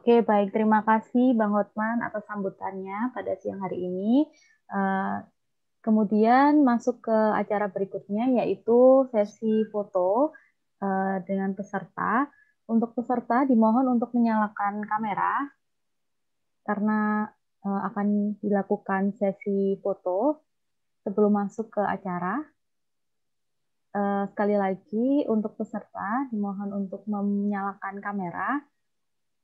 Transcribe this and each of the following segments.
Oke, baik. Terima kasih Bang Hotman atas sambutannya pada siang hari ini. Eh, Kemudian masuk ke acara berikutnya, yaitu sesi foto dengan peserta. Untuk peserta dimohon untuk menyalakan kamera karena akan dilakukan sesi foto sebelum masuk ke acara. Sekali lagi, untuk peserta dimohon untuk menyalakan kamera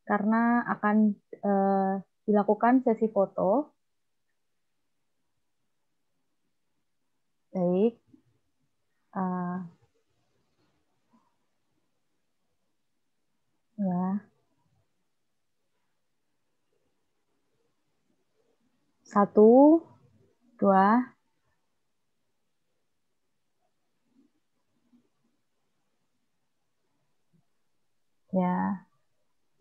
karena akan dilakukan sesi foto. Baik, uh, ya, satu, dua, ya,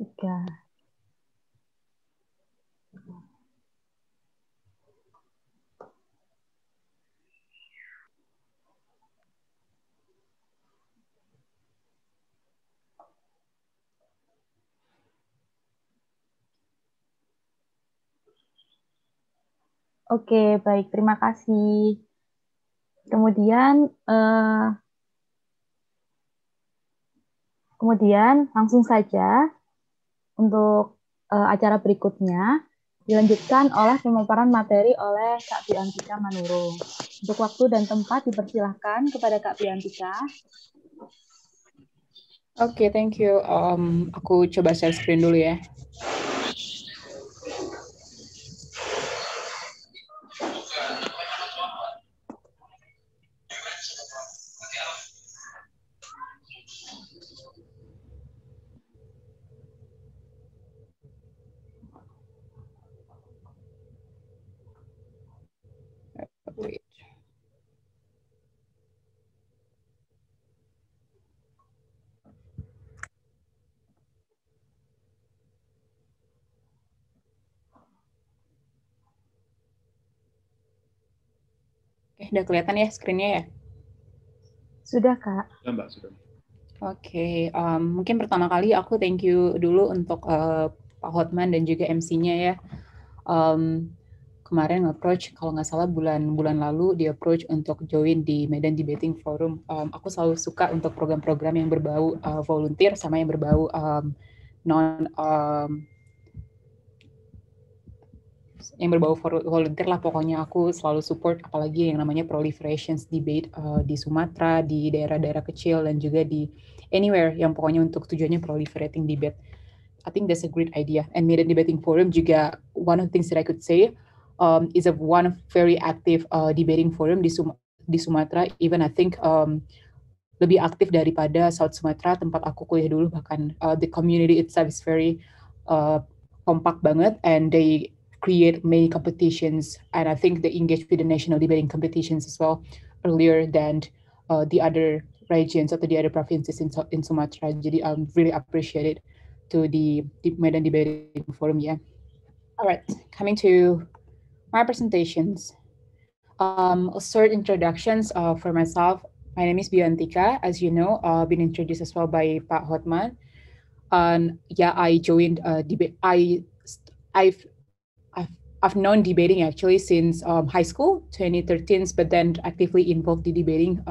tiga. Oke, baik, terima kasih. Kemudian, langsung saja untuk acara berikutnya dilanjutkan oleh pemaparan materi oleh Kak Biantika Manurung. Untuk waktu dan tempat dipersilahkan kepada Kak Biantika. Oke, thank you. Aku coba share screen dulu ya. Wait. Udah kelihatan ya screen-nya ya? Sudah, Kak. Sudah, Mbak, sudah. Oke, mungkin pertama kali aku thank you dulu untuk Pak Hotman dan juga MC-nya ya. Kemarin approach kalau nggak salah bulan lalu dia approach untuk join di Medan Debating Forum. Aku selalu suka untuk program-program yang berbau volunteer sama yang berbau non yang berbau volunteer lah, pokoknya aku selalu support, apalagi yang namanya proliferations debate di Sumatera, di daerah-daerah kecil, dan juga di anywhere yang pokoknya untuk tujuannya proliferating debate. I think that's a great idea. And Medan Debating Forum juga, one of the things that I could say is a one of very active debating forum di Sumatera. Even I think lebih aktif daripada South Sumatera tempat aku kuliah dulu. Bahkan the community itself is very kompak banget, and they create many competitions, and I think they engage with the national debating competitions as well earlier than the other regions atau the other provinces in Sumatra. Jadi really appreciated to the Medan Debating Forum. Yeah. All right, coming to my presentations. Short introductions for myself. My name is Biantika. As you know, been introduced as well by Pak Hotman. And yeah, I joined debate. I've known debating actually since high school, 2013, but then actively involved in debating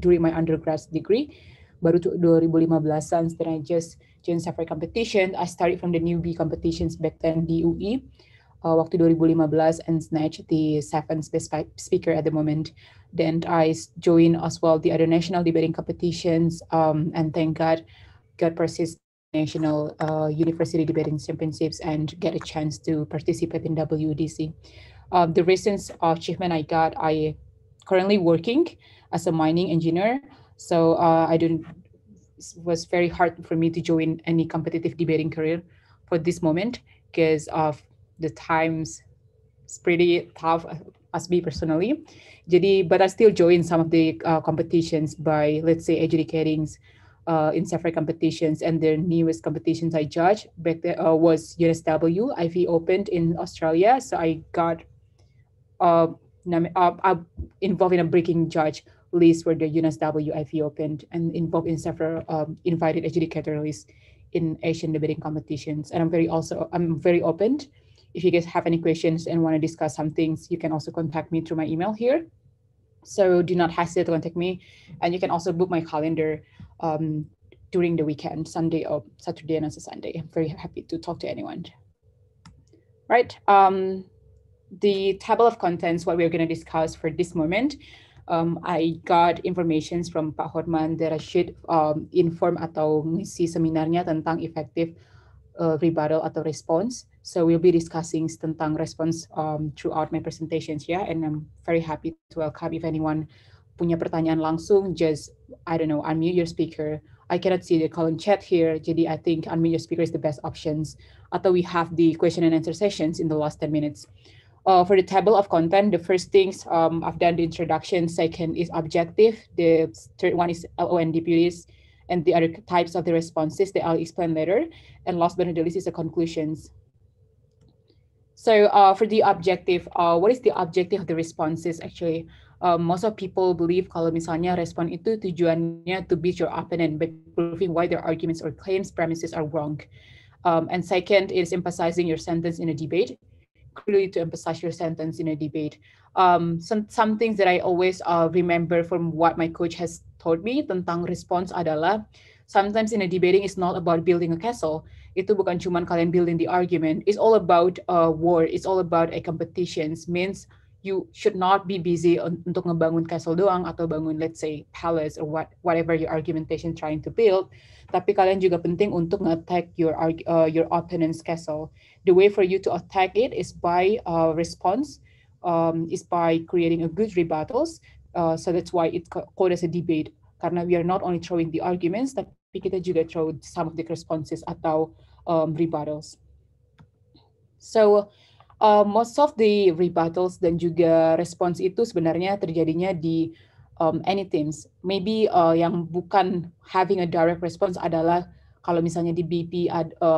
during my undergrad degree. Baru 2015an, then I just joined several competitions. I started from the newbie competitions back then di UI. Waktu 2015 and snatched the 7th best speaker at the moment. Then I joined as well the other national debating competitions, and thank God, got persist national university debating championships and get a chance to participate in WDC. The recent achievement I got, I currently working as a mining engineer, so it was very hard for me to join any competitive debating career for this moment because of the times. It's pretty tough as me personally. But I still join some of the competitions by, let's say, educating in several competitions, and the newest competitions I judged back then was UNSW IV Open in Australia. So I got involved in a breaking judge list for the UNSW IV Open, and involved in several invited educator lists in Asian debating competitions. And I'm very open. If you guys have any questions and want to discuss some things, you can also contact me through my email here. So do not hesitate to contact me. And you can also book my calendar during the weekend, Sunday or Saturday and also Sunday. I'm very happy to talk to anyone. Right. The table of contents, what we're going to discuss for this moment. I got information from Pak Horman that I should inform atau ngisi seminarnya tentang effective rebuttal atau response. So we'll be discussing tentang response throughout my presentations, yeah. And I'm very happy to welcome if anyone punya pertanyaan langsung, just, I don't know, unmute your speaker. I cannot see the column chat here, jadi I think unmute your speaker is the best options. Atau we have the question and answer sessions in the last 10 minutes. For the table of content, the first things I've done the introduction, second is objective, the third one is LON deputies, and the other types of the responses that I'll explain later. And last but not least is the conclusions. So for the objective, what is the objective of the responses actually? Most of people believe kalau misalnya respon itu tujuannya to beat your opponent by proving why their arguments or claims premises are wrong. And second is emphasizing your sentence in a debate. Clearly to emphasize your sentence in a debate. Some things that I always remember from what my coach has told me tentang response adalah sometimes in a debating it's not about building a castle. Itu bukan cuman kalian building the argument. It's all about war. It's all about a competitions. Means you should not be busy untuk ngebangun castle doang atau bangun, let's say, palace or whatever your argumentation trying to build. Tapi kalian juga penting untuk nge-attack your opponent's castle. The way for you to attack it is by response, is by creating a good rebuttals. So that's why it's called as a debate. Karena we are not only throwing the arguments, tapi kita juga throw some of the responses atau rebuttals. So most of the rebuttals dan juga response itu sebenarnya terjadinya di any themes. Maybe yang bukan having a direct response adalah kalau misalnya di BP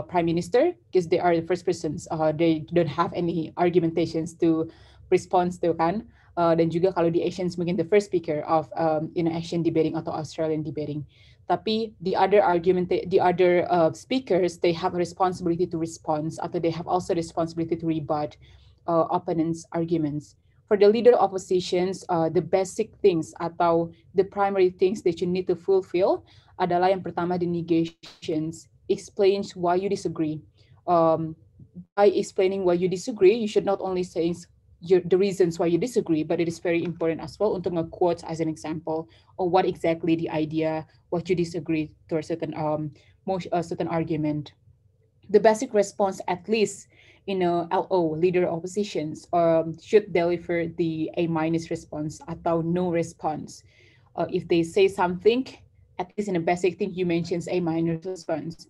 Prime Minister, because they are the first persons, they don't have any argumentations to respond to kan. Dan juga kalau di Asians mungkin the first speaker of in Asian debating atau Australian debating. Tapi the other speakers, they have a responsibility to respond atau they have also responsibility to rebut opponents' arguments. For the leader of oppositions, the basic things atau the primary things that you need to fulfill adalah yang pertama the negations, explains why you disagree. By explaining why you disagree, you should not only say the reasons why you disagree, but it is very important as well untuk nge-quote as an example or what exactly the idea, what you disagree to a certain argument. The basic response, at least in a LO, leader oppositions, should deliver the A- response atau no response. If they say something, at least in a basic thing, you mentions A- response.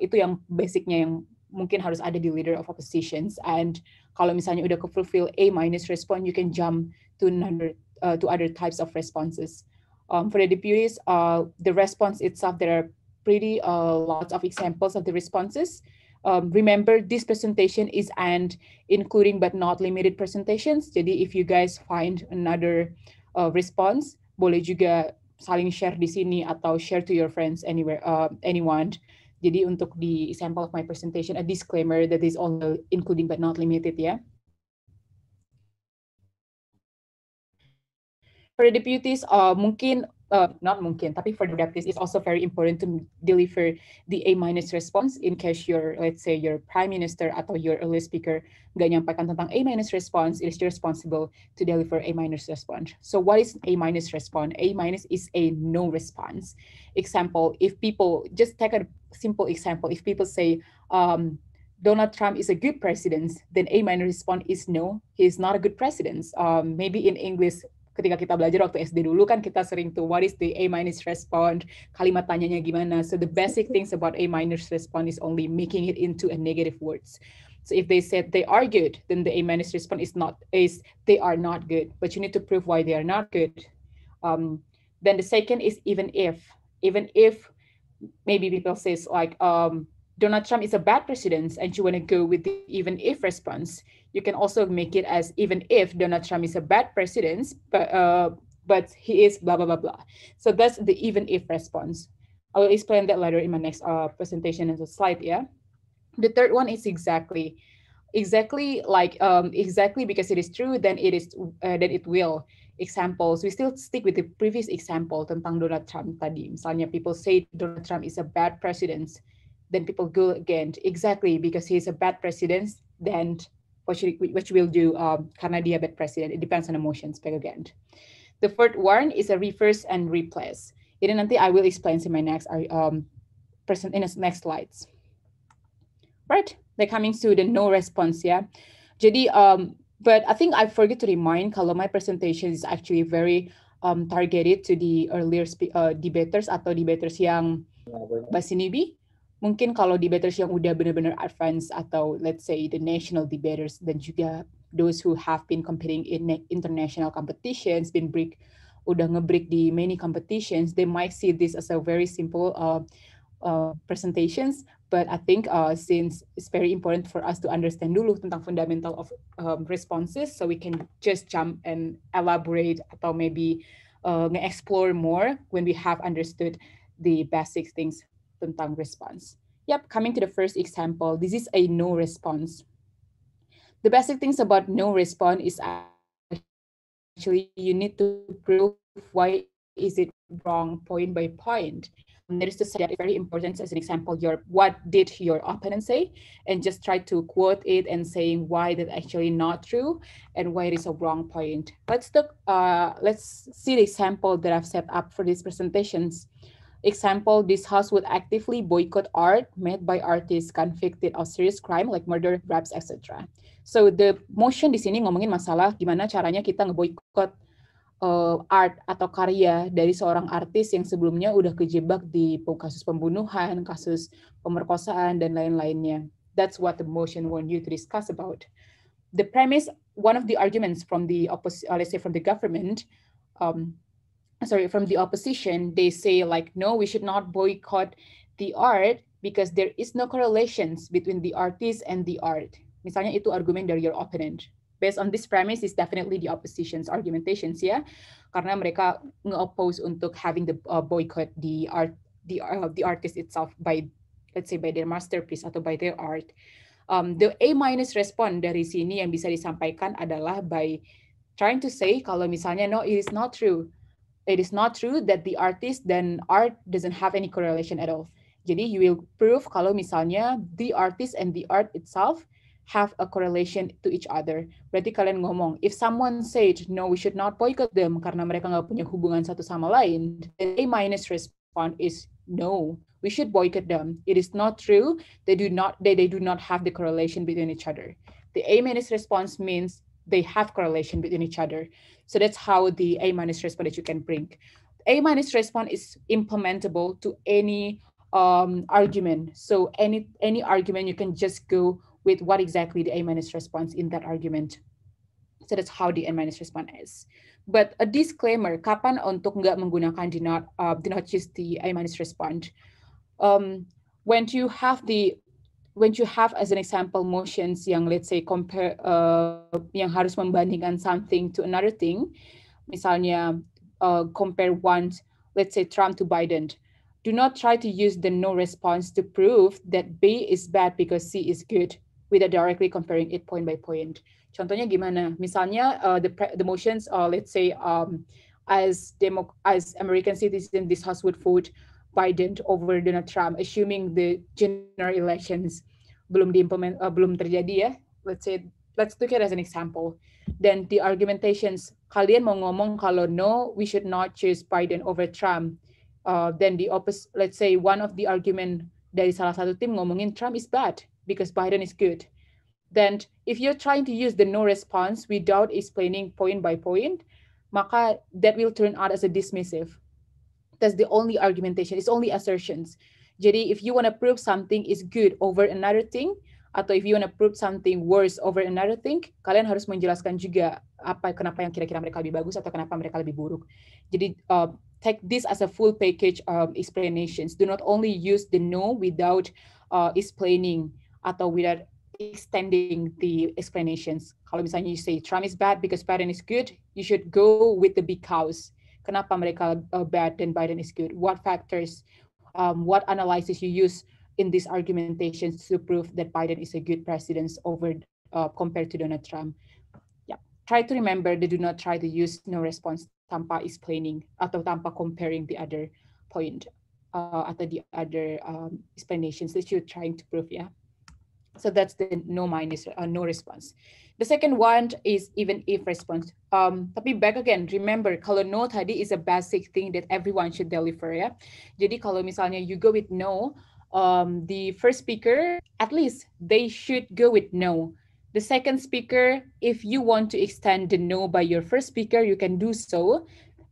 Itu yang basicnya yang mungkin harus ada di leader of oppositions. And kalau misalnya udah fulfill A- response, you can jump to other types of responses. For the deputies, the response itself, there are pretty lots of examples of the responses. Remember, this presentation is an including but not limited presentations. Jadi if you guys find another response, boleh juga saling share di sini atau share to your friends anywhere, anyone. Jadi untuk di sample of my presentation, a disclaimer that is only including but not limited, ya. For the deputies, not mungkin, tapi for the deputies, it's also very important to deliver the A- response in case your, let's say, your prime minister atau your early speaker nggak nyampaikan tentang A- response, it is responsible to deliver A- response. So what is A- response? A- is a no response. Example, if people, just take a simple example, if people say, Donald Trump is a good president, then A- response is no, he is not a good president. Maybe in English, ketika kita belajar waktu SD dulu kan kita sering tuh what is the A- response, kalimat tanyanya gimana. So the basic things about A- response is only making it into a negative words. So if they said they are good, then the A- response is they are not good, but you need to prove why they are not good. Then the second is even if maybe people says like Donald Trump is a bad president and you want to go with the even if response, you can also make it as even if Donald Trump is a bad president, but he is blah, blah, blah, blah. So that's the even if response. I will explain that later in my next presentation as a slide. Yeah. The third one is exactly because it is true, then it will. Examples, we still stick with the previous example tentang Donald Trump tadi. Misalnya people say Donald Trump is a bad president, then people go against exactly because he is a bad president, then what we'll do karena dia bad president. It depends on emotions back again. The fourth one is a reverse and replace. Ini nanti I will explain in my next in the next slides. Right, they're coming to the no response, yeah. Jadi, but I think I forget to remind kalau my presentation is actually very targeted to the earlier debaters atau debaters yang masih newbie. Mungkin kalau debaters yang udah benar-benar advance atau let's say the national debaters dan juga those who have been competing in international competitions, udah nge-break di many competitions, they might see this as a very simple presentations. But I think since it's very important for us to understand dulu tentang fundamental of responses, so we can just jump and elaborate atau maybe explore more when we have understood the basic things tentang response. Yep, coming to the first example, this is a no response. The basic things about no response is actually you need to prove why is it wrong point by point. That is to say that it's very important, as an example, what did your opponent say, and just try to quote it and saying why that's actually not true and why it is a wrong point. Let's see the example that I've set up for these presentations. Example, this house would actively boycott art made by artists convicted of serious crime like murder, rapes, etc. So the motion di sini ngomongin masalah gimana caranya kita ngeboikot art atau karya dari seorang artis yang sebelumnya udah kejebak di kasus pembunuhan, kasus pemerkosaan, dan lain-lainnya. That's what the motion want you to discuss about. The premise, one of the arguments from the from the government, from the opposition, they say like, no, we should not boycott the art because there is no correlations between the artist and the art. Misalnya itu argumen dari your opponent. Based on this premise is definitely the opposition's argumentations, ya, karena mereka nge-oppose untuk having the boycott the artist itself by, let's say, by their masterpiece atau by their art. The A- response dari sini yang bisa disampaikan adalah by trying to say kalau misalnya no, it is not true. It is not true that the artist dan art doesn't have any correlation at all. Jadi you will prove kalau misalnya the artist and the art itself have a correlation to each other. Berarti kalian ngomong, if someone said, no, we should not boycott them karena mereka nggak punya hubungan satu sama lain, then A- response is, no, we should boycott them. It is not true. They do not have the correlation between each other. The A- response means they have correlation between each other. So that's how the A- response that you can bring. A- response is implementable to any argument. So any argument you can just go with what exactly the A- response in that argument. So that's how the A- response is. But a disclaimer, kapan untuk nggak menggunakan do not use the A- response. When you have as an example motions yang let's say compare yang harus membandingkan something to another thing, misalnya compare one, let's say Trump to Biden. Do not try to use the no response to prove that B is bad because C is good without directly comparing it point by point. Contohnya gimana? Misalnya the motions, let's say as American citizens, this House would vote Biden over Donald Trump, assuming the general elections belum terjadi ya. Let's take it as an example. Then the argumentations, kalian mau ngomong kalau no, we should not choose Biden over Trump. Then the opposite, let's say one of the argument dari salah satu tim ngomongin Trump is bad because Biden is good. Then if you're trying to use the no response without explaining point by point, maka that will turn out as a dismissive. That's the only argumentation. It's only assertions. Jadi if you want to prove something is good over another thing, atau if you want to prove something worse over another thing, kalian harus menjelaskan juga kenapa yang kira-kira mereka lebih bagus atau kenapa mereka lebih buruk. Jadi take this as a full package of explanations. Do not only use the no without explaining atau without extending the explanations. Kalau misalnya you say Trump is bad because Biden is good, you should go with the big cause. Kenapa mereka bad dan Biden is good? What factors what analysis you use in these argumentations to prove that Biden is a good president over compared to Donald Trump. Yeah, try to remember they do not try to use no response tanpa explaining atau tanpa comparing the other point atau the other explanations that you're trying to prove. Yeah. So that's the no minus no response. The second one is even if response. Tapi back again, remember kalau no tadi is a basic thing that everyone should deliver ya. Jadi kalau misalnya you go with no, the first speaker at least they should go with no. The second speaker, if you want to extend the no by your first speaker, you can do so.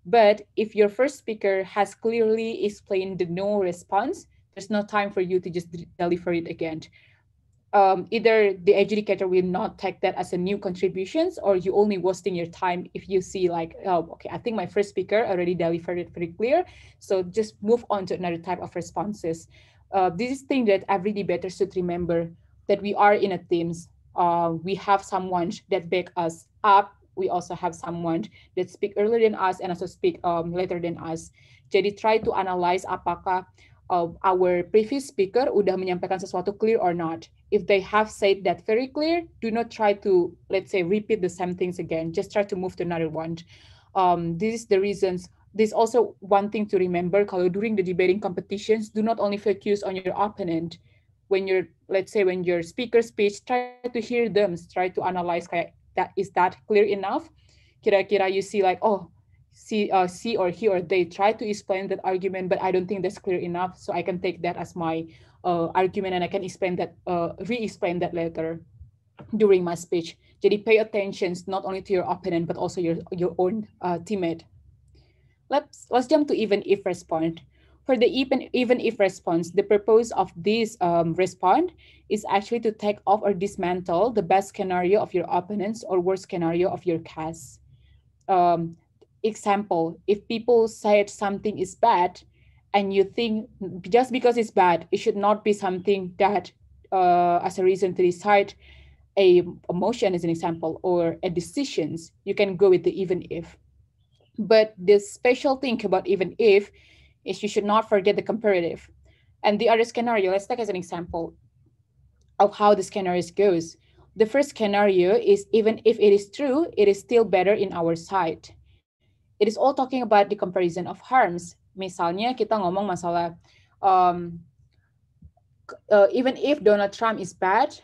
But if your first speaker has clearly explained the no response, there's no time for you to just deliver it again. Either the educator will not take that as a new contributions, or you only wasting your time if you see like, oh, okay, I think my first speaker already delivered it very clear. So just move on to another type of responses. This is thing that every debater should remember, that we are in a teams. We have someone that back us up. We also have someone that speak earlier than us and also speak later than us. Jadi try to analyze apakah our previous speaker udah menyampaikan sesuatu clear or not. If they have said that very clear, do not try to, let's say, repeat the same things again. Just try to move to another one. This is the reasons. There's also one thing to remember, kalau during the debating competitions, do not only focus on your opponent. When you're, let's say, when your speaker speech, try to hear them, try to analyze kayak, is that clear enough? Kira-kira you see like, oh, she or he or they try to explain that argument, but I don't think that's clear enough. So I can take that as my argument and I can explain that, re-explain that later during my speech. Jadi pay attention not only to your opponent, but also your own teammate. Let's jump to even if response. For the even if response, the purpose of this response is actually to take off or dismantle the best scenario of your opponents or worst scenario of your case. Example, if people said something is bad and you think just because it's bad, it should not be something that as a reason to decide a motion as an example or a decisions, you can go with the even if. But the special thing about even if is you should not forget the comparative. And the other scenario, let's take as an example of how the scenarios goes. The first scenario is even if it is true, it is still better in our side. It is all talking about the comparison of harms. Misalnya kita ngomong masalah even if Donald Trump is bad,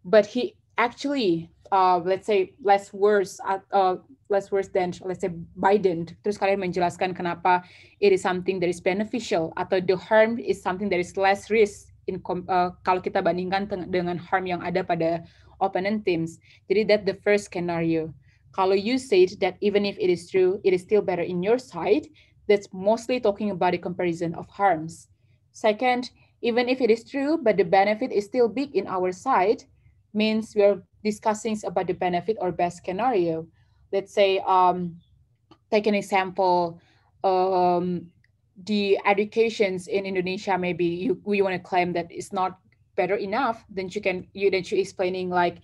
but he actually let's say less worse than let's say Biden. Terus kalian menjelaskan kenapa it is something that is beneficial atau the harm is something that is less risk in kalau kita bandingkan dengan harm yang ada pada opponent teams. Jadi that's the first scenario. Kalau you said that even if it is true, it is still better in your side, that's mostly talking about the comparison of harms. Second, even if it is true, but the benefit is still big in our side, means we're discussing about the benefit or best scenario. Let's say, take an example, the educations in Indonesia, maybe we want to claim that it's not better enough, then you explaining like,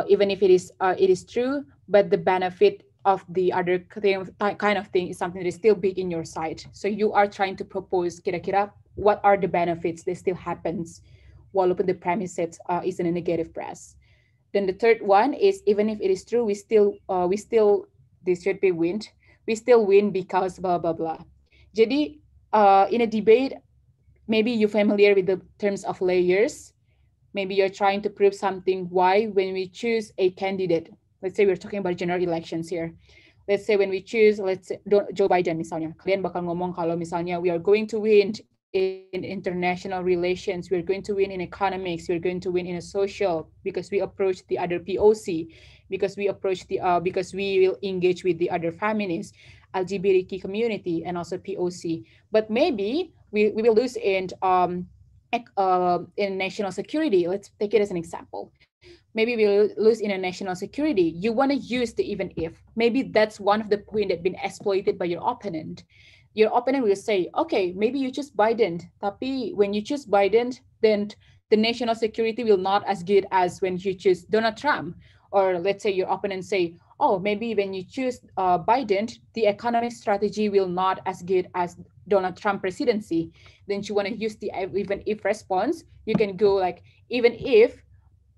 even if it is true, but the benefit of the other kind of thing is something that is still big in your side. So you are trying to propose kira-kira what are the benefits that still happens walaupun the premises is in a negative press. Then the third one is even if it is true, we still this should be win. We still win because blah blah blah. Jadi in a debate, maybe you're familiar with the terms of layers. Maybe you're trying to prove something why when we choose a candidate. Let's say we're talking about general elections here. Let's say when we choose, let's say Joe Biden misalnya, kalian bakal ngomong kalau misalnya we are going to win in international relations, we're going to win in economics, we're going to win in a social because we approach the other POC, because we will engage with the other feminists, LGBTQ community, and also POC. But maybe we will lose in national security. Let's take it as an example. Maybe we'll lose in a national security. You want to use the even if. Maybe that's one of the points that's been exploited by your opponent. Your opponent will say, okay, maybe you choose Biden. Tapi when you choose Biden, then the national security will not as good as when you choose Donald Trump. Or let's say your opponent say, oh, maybe when you choose Biden, the economic strategy will not as good as Donald Trump presidency. Then you want to use the even if response. You can go like, even if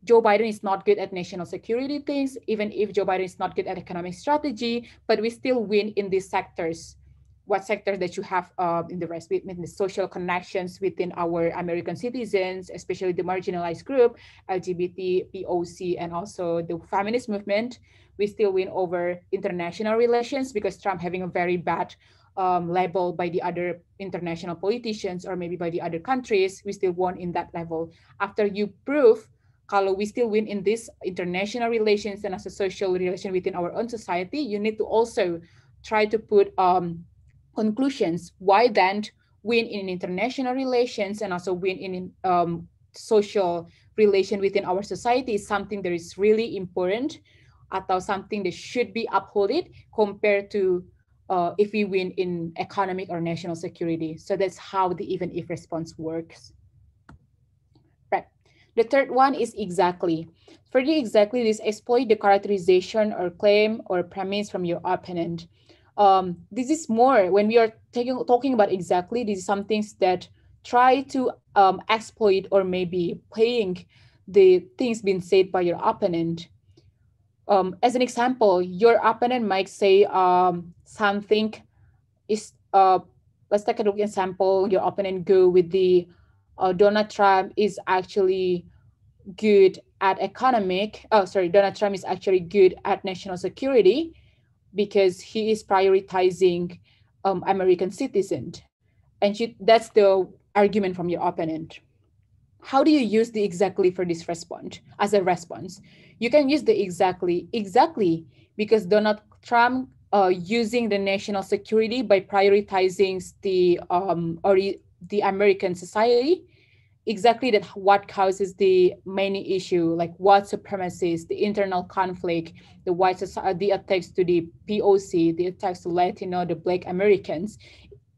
Joe Biden is not good at national security things, even if Joe Biden is not good at economic strategy, but we still win in these sectors. What sectors that you have in the rest, with the social connections within our American citizens, especially the marginalized group, LGBT, POC, and also the feminist movement. We still win over international relations because Trump having a very bad label by the other international politicians or maybe by the other countries. We still won in that level. After you prove kalau we still win in this international relations and as a social relation within our own society, you need to also try to put conclusions. Why then win in international relations and also win in social relation within our society is something that is really important atau something that should be upheld compared to if we win in economic or national security. So that's how the even if response works. Right. The third one is exactly. For the exactly, this exploit the characterization or claim or premise from your opponent. This is more when we are talking about exactly. This is some things that try to exploit or maybe playing the things being said by your opponent. As an example, your opponent might say something is let's take a look example. Your opponent go with the Donald Trump is actually good at Donald Trump is actually good at national security because he is prioritizing American citizens. And that's the argument from your opponent. How do you use the exactly for this response as a response? You can use the exactly because Donald Trump using the national security by prioritizing the American society, exactly that what causes the main issue, like white supremacists, the internal conflict, the white society, the attacks to the POC, the attacks to Latino, the Black Americans.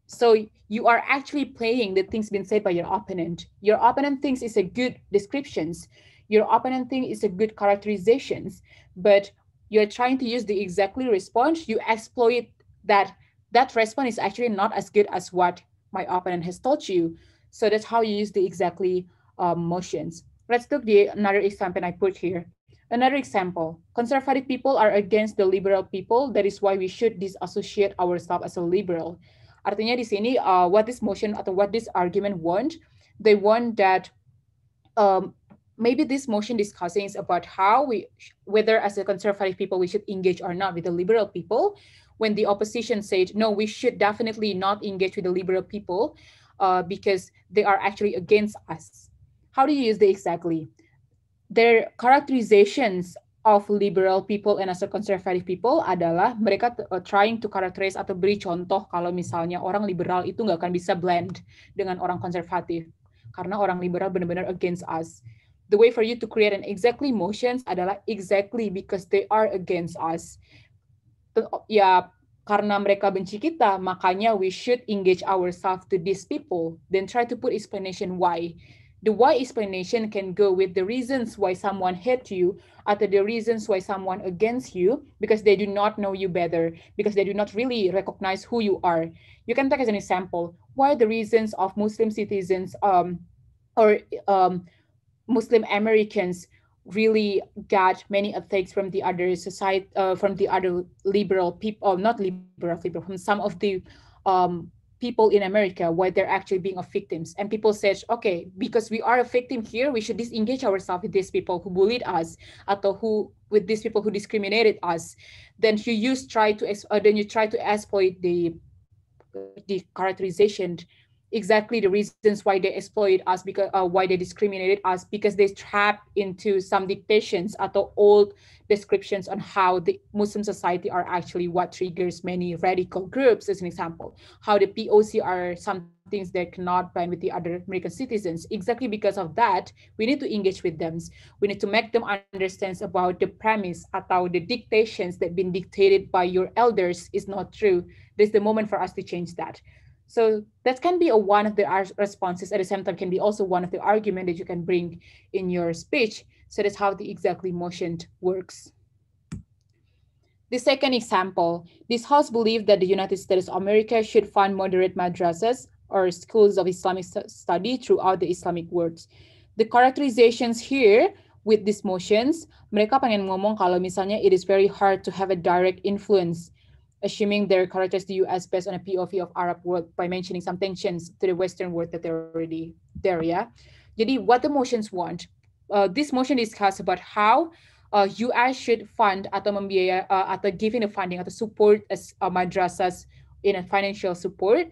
So you are actually playing the things being said by your opponent. Your opponent thinks it's a good descriptions. Your opponent thinks it's a good characterizations, but you're trying to use the exactly response. You exploit that that response is actually not as good as what my opponent has told you. So that's how you use the exactly motions. Let's look the another example I put here. Another example, conservative people are against the liberal people. That is why we should disassociate ourselves as a liberal. Artinya di sini what this motion atau what this argument want, they want that maybe this motion discussing is about how whether as a conservative people we should engage or not with the liberal people. When the opposition said no, we should definitely not engage with the liberal people because they are actually against us. How do you use the exactly? Their characterizations of liberal people and as a conservative people adalah mereka trying to characterize atau beri contoh kalau misalnya orang liberal itu nggak akan bisa blend dengan orang konservatif karena orang liberal benar-benar against us. The way for you to create an exactly motions adalah exactly because they are against us. Ya, karena mereka benci kita, makanya we should engage ourselves to these people. Then try to put explanation why. The why explanation can go with the reasons why someone hate you, or the reasons why someone against you, because they do not know you better, because they do not really recognize who you are. You can take as an example, why the reasons of Muslim citizens or Muslim Americans really got many attacks from the other society, from the other liberal people, not liberal people, from some of the people in America, why they're actually being victims. And people said, okay, because we are a victim here, we should disengage ourselves with these people who bullied us, atau with these people who discriminated us. Then you try to exploit the characterization, exactly the reasons why they exploit us, because why they discriminated us, because they trap into some dictations atau old descriptions on how the Muslim society are actually what triggers many radical groups. As an example, how the POC are some things that cannot blend with the other American citizens. Exactly because of that, we need to engage with them. We need to make them understand about the premise atau the dictations that been dictated by your elders is not true. This is the moment for us to change that. So that can be one of the responses. At the same time, can be also one of the argument that you can bring in your speech. So that's how the exactly motion works. The second example, this house believed that the United States of America should fund moderate madrasas or schools of Islamic study throughout the Islamic world. The characterizations here with these motions, mereka pengen ngomong kalau misalnya it is very hard to have a direct influence, assuming their characters the US based on a POV of Arab world by mentioning some tensions to the Western world that they're already there, yeah. Jadi what the motions want, this motion discuss about how US should fund atau membiayai atau giving the funding atau support as madrasas in a financial support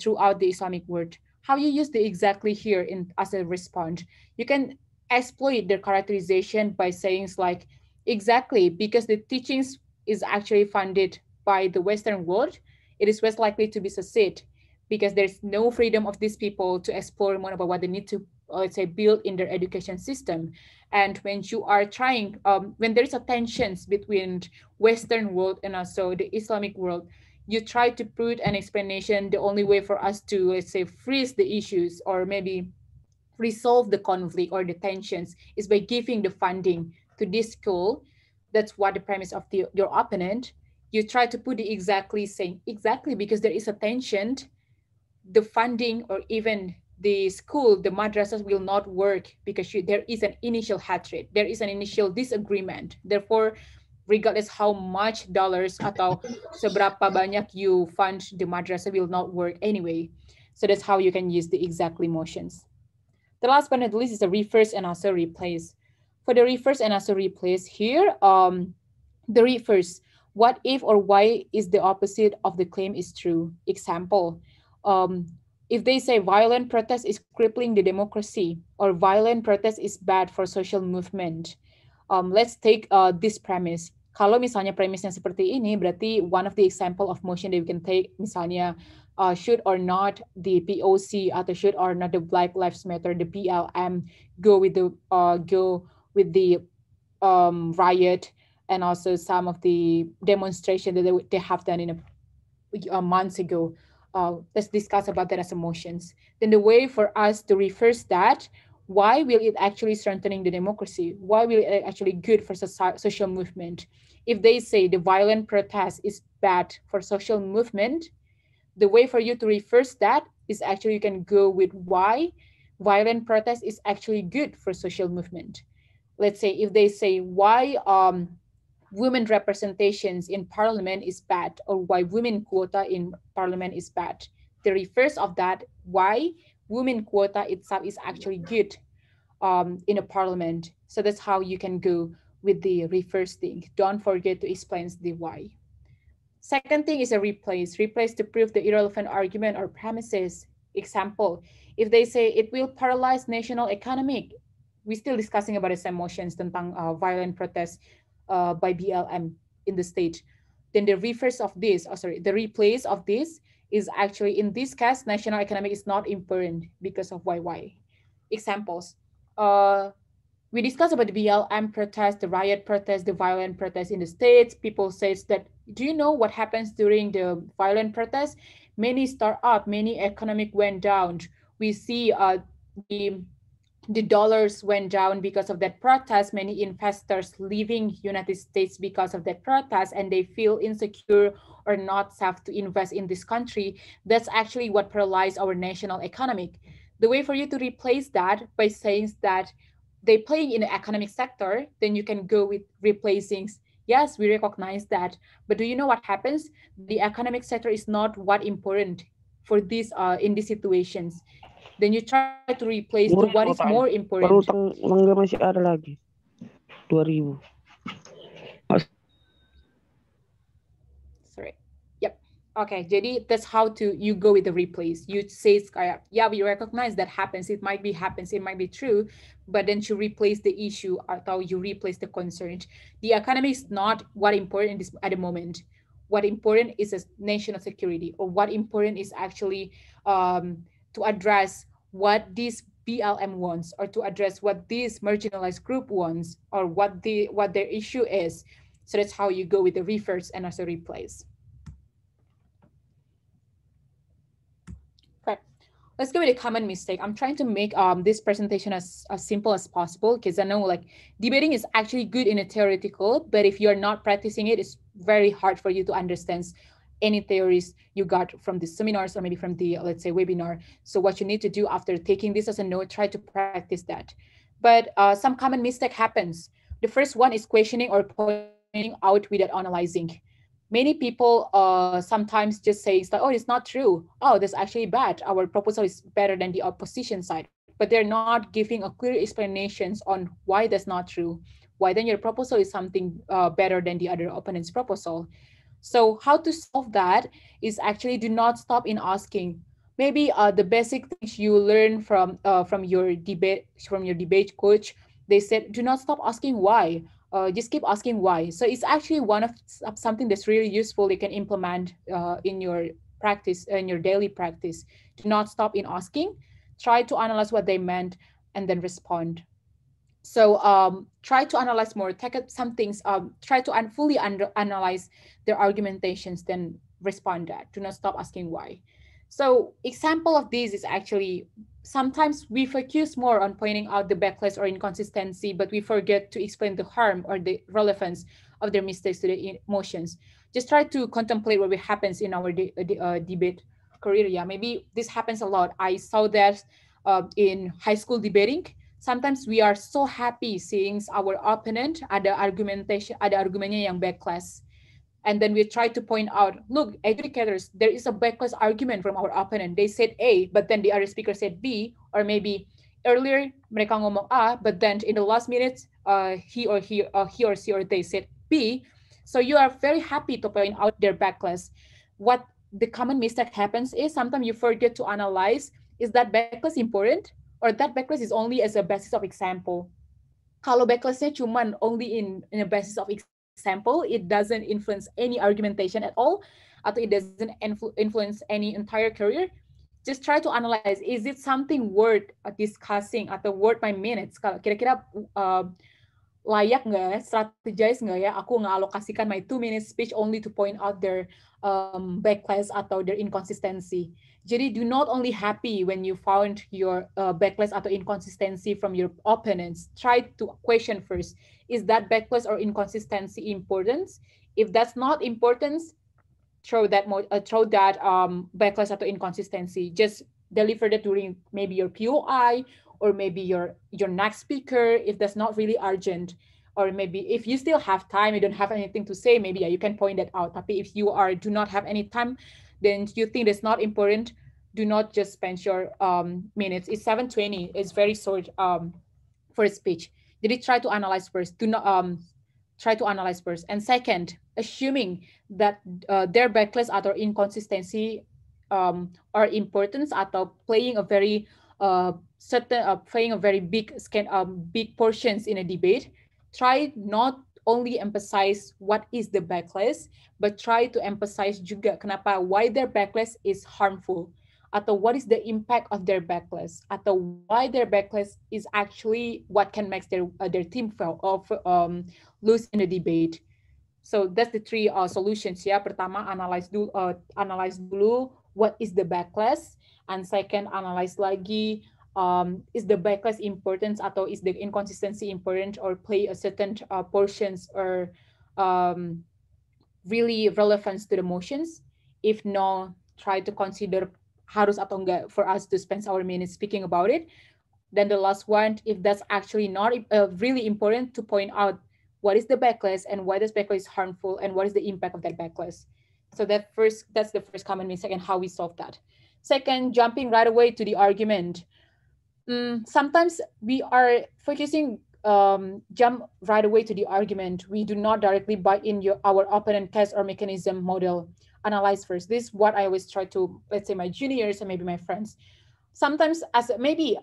throughout the Islamic world. How you use the exactly here in as a response, you can exploit their characterization by saying like exactly because the teachings is actually funded by the Western world, it is less likely to be succeed because there's no freedom of these people to explore more about what they need to let's say build in their education system. And when you are trying when there's a tensions between Western world and also the Islamic world, you try to put an explanation the only way for us to let's say freeze the issues or maybe resolve the conflict or the tensions is by giving the funding to this school. That's what the premise of your opponent. You try to put it exactly saying exactly because there is a tension, the funding or even the school, the madrasas will not work because there is an initial hatred, there is an initial disagreement. Therefore, regardless how much dollars atau seberapa banyak you fund, the madrasah will not work anyway. So that's how you can use the exactly motions. The last but not least is the reverse and also replace. For the reverse and also replace here, the reverse, what if or why is the opposite of the claim is true? Example, if they say violent protest is crippling the democracy or violent protest is bad for social movement, let's take this premise. Kalau misalnya premisnya seperti ini, berarti one of the example of motion that we can take, misalnya should or not the POC atau should or not the Black Lives Matter, the BLM go with the riot and also some of the demonstration that they have done in months ago. Let's discuss about that as emotions. Then the way for us to reverse that, why will it actually strengthening the democracy? Why will it actually good for social movement? If they say the violent protest is bad for social movement, the way for you to reverse that is actually you can go with why violent protest is actually good for social movement. Let's say if they say why women representations in parliament is bad or why women quota in parliament is bad, the reverse of that, why women quota itself is actually good in a parliament. So that's how you can go with the reverse thing. Don't forget to explain the why. Second thing is a replace. Replace to prove the irrelevant argument or premises. Example, if they say it will paralyze national economic, we're still discussing about its emotions tentang violent protest by BLM in the state. Then the reverse of this, the replace of this is actually in this case, national economic is not important because of why. Examples. We discussed about the BLM protest, the riot protest, the violent protest in the states. People says that, do you know what happens during the violent protest? Many startup, many economic went down. We see the dollars went down because of that protest. Many investors leaving United States because of that protest, and they feel insecure or not safe to invest in this country. That's actually what paralyzed our national economic. The way for you to replace that by saying that they play in the economic sector, then you can go with replacing. Yes, we recognize that, but do you know what happens? The economic sector is not what important for this in these situations. Then you try to replace the what is more important. Utang mangga masih ada lagi. 2000. Sorry. Yep. Okay, jadi that's how to you go with the replace. You say kayak, yeah, we recognize that happens. It might be true, but then you replace the issue atau you replace the concern. The economy is not what important is at the moment. What important is a national security, or what important is actually to address what this BLM wants, or to address what this marginalized group wants, or what their issue is. So that's how you go with the reverse and also replace. Okay. let's go with a common mistake. I'm trying to make this presentation as simple as possible, because I know like debating is actually good in a theoretical, but if you're not practicing it, it's very hard for you to understand any theories you got from the seminars or maybe from the, let's say, webinar. So what you need to do after taking this as a note, try to practice that. But some common mistake happens. The first one is questioning or pointing out without analyzing. Many people sometimes just say, it's like, oh, it's not true. Oh, that's actually bad. Our proposal is better than the opposition side. But they're not giving a clear explanations on why that's not true. Why then your proposal is something better than the other opponent's proposal. So how to solve that is actually do not stop in asking. Maybe the basic things you learn from your debate coach, they said, do not stop asking why. Just keep asking why. So it's actually one of something that's really useful you can implement in your practice, in your daily practice. Do not stop in asking. Try to analyze what they meant and then respond. So try to analyze more, take up some things, try to fully analyze their argumentations, then respond that. Do not stop asking why. So example of this is actually, sometimes we focus more on pointing out the backlash or inconsistency, but we forget to explain the harm or the relevance of their mistakes to the emotions. Just try to contemplate what happens in our debate career. Yeah, maybe this happens a lot. I saw that in high school debating. Sometimes we are so happy seeing our opponent ada argumennya yang backlash, and then we try to point out, look, educators, there is a backlash argument from our opponent. They said A, but then the other speaker said B, or maybe earlier mereka ngomong A, but then in the last minute, he or she or they said B. So you are very happy to point out their backlash. What the common mistake happens is sometimes you forget to analyze, is that backlash important? Or that backlash is only as a basis of example. Kalau backlashnya cuman only in a basis of example, it doesn't influence any argumentation at all, atau it doesn't influence any entire career, just try to analyze, is it something worth discussing atau worth my minutes? Kalau kira-kira layak nggak ya, strategize nggak ya aku ngalokasikan my 2-minute speech only to point out their backlash atau their inconsistency. Jadi do not only happy when you found your backlash atau inconsistency from your opponents. Try to question first, is that backlash or inconsistency important? If that's not important, throw that backlash atau inconsistency. Just deliver that during maybe your POI or maybe your next speaker if that's not really urgent. Or maybe if you still have time, you don't have anything to say, maybe you can point that out. Tapi if you do not have any time, then you think that's not important, do not just spend your minutes. It's 7:20. It's very short for a speech. Jadi try to analyze first. Do not try to analyze first. And second, assuming that their backlash atau inconsistency are important atau playing a very big portions in a debate, try not only emphasize what is the backlash, but try to emphasize juga kenapa, why their backlash is harmful, atau what is the impact of their backlash, atau why their backlash is actually what can make their team lose in the debate. So that's the three solutions ya. Pertama, analyze dulu what is the backlash, and second, analyze lagi is the backlash important atau is the inconsistency important or play a certain portions or really relevance to the motions. If no, try to consider harus atau enggak for us to spend our minutes speaking about it. Then the last one, if that's actually not really important, to point out what is the backlash and why this backlash is harmful and what is the impact of that backlash. So that's the first common mistake and how we solve that. Second, jumping right away to the argument. Sometimes we are focusing, jump right away to the argument. We do not directly buy in our opponent case or mechanism model. Analyze first. This is what I always try to, let's say my juniors and maybe my friends. Sometimes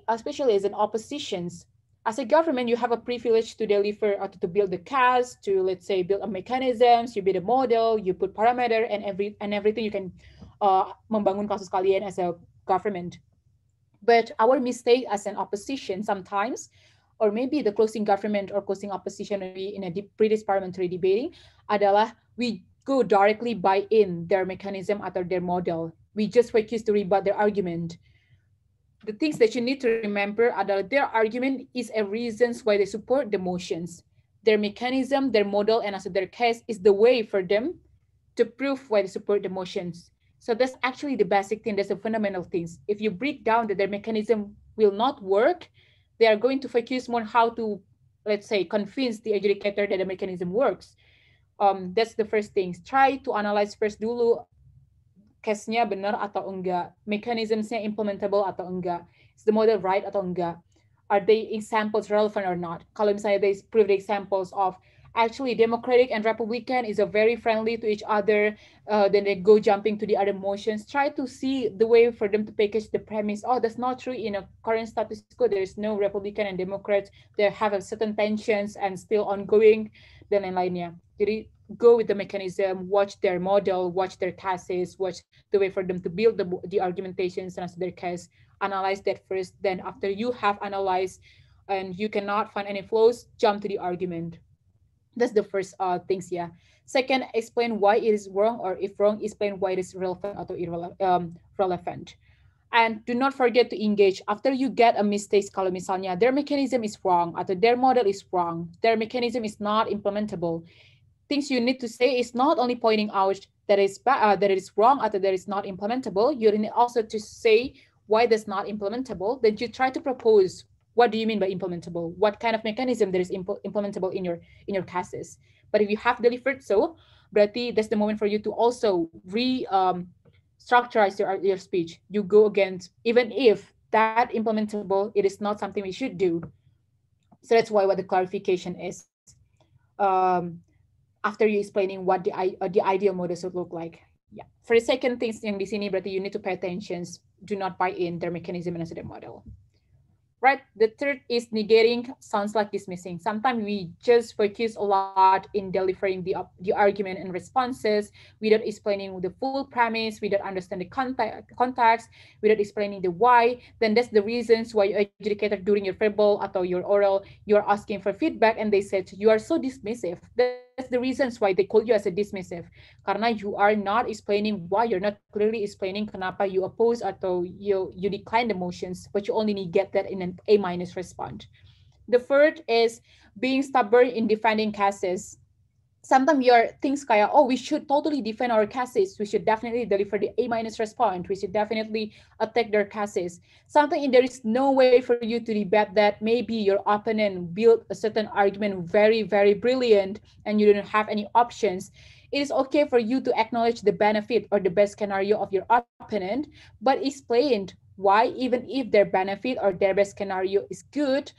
especially as an oppositions, as a government, you have a privilege to deliver or to build the case, to let's say build a mechanisms, you build a model, you put parameter and everything you can membangun kasus kalian as a government. But our mistake as an opposition sometimes, or maybe the closing government or closing opposition in a British parliamentary debating, adalah we go directly buy in their mechanism atau their model. We just focus to rebut their argument. the things that you need to remember adalah their argument is a reasons why they support the motions. Their mechanism, their model, and also their case is the way for them to prove why they support the motions. So that's actually the basic thing. That's the fundamental things. If you break down that their mechanism will not work, they are going to focus more on how to, let's say, convince the adjudicator that the mechanism works. That's the first thing. Try to analyze first dulu case-nya benar atau enggak, mechanisms-nya implementable atau enggak, is the model right atau enggak, are they examples relevant or not. Kalau misalnya they prove the examples of actually Democratic and Republican is a very friendly to each other, then they go jumping to the other motions, try to see the way for them to package the premise. Oh, that's not true. In a current status quo, there is no Republican and Democrats. They have a certain tensions and still ongoing, dan lain-lainnya. Jadi go with the mechanism, watch their model, watch their cases, watch the way for them to build the argumentations and answer their case, analyze that first. Then after you have analyzed and you cannot find any flaws, jump to the argument. That's the first things, yeah. Second, explain why it is wrong, or if wrong, explain why it is relevant atau relevant. And do not forget to engage. After you get a mistake, kalau misalnya their mechanism is wrong atau their model is wrong, their mechanism is not implementable, things you need to say is not only pointing out that it is wrong or that it is not implementable. You need also to say why that's not implementable. Then you try to propose, what do you mean by implementable? What kind of mechanism that is implementable in your cases? But if you have delivered so, berarti that's the moment for you to also structurize your speech. You go against, even if that implementable, it is not something we should do. So that's why what the clarification is. After you explaining what the ideal model should look like. Yeah. For the second thing yang di sini berarti you need to pay attention. Do not buy in their mechanism and their model. Right. The third is negating sounds like dismissing. Sometimes we just focus a lot in delivering the argument and responses without explaining the full premise, without understanding the context, without explaining the why. Then that's the reasons why your adjudicator during your verbal atau your oral, you're asking for feedback and they said you are so dismissive. That's the reasons why they call you as a dismissive. Karena you are not explaining why, you're not clearly explaining kenapa you oppose atau you decline the motions, but you only need get that in an A- response. The third is being stubborn in defending cases. Sometimes your things kayak, oh, we should totally defend our cases. We should definitely deliver the A- response. We should definitely attack their cases. Sometimes there is no way for you to debate that. Maybe your opponent built a certain argument very, very brilliant and you don't have any options. It is okay for you to acknowledge the benefit or the best scenario of your opponent, but explain why, even if their benefit or their best scenario is good,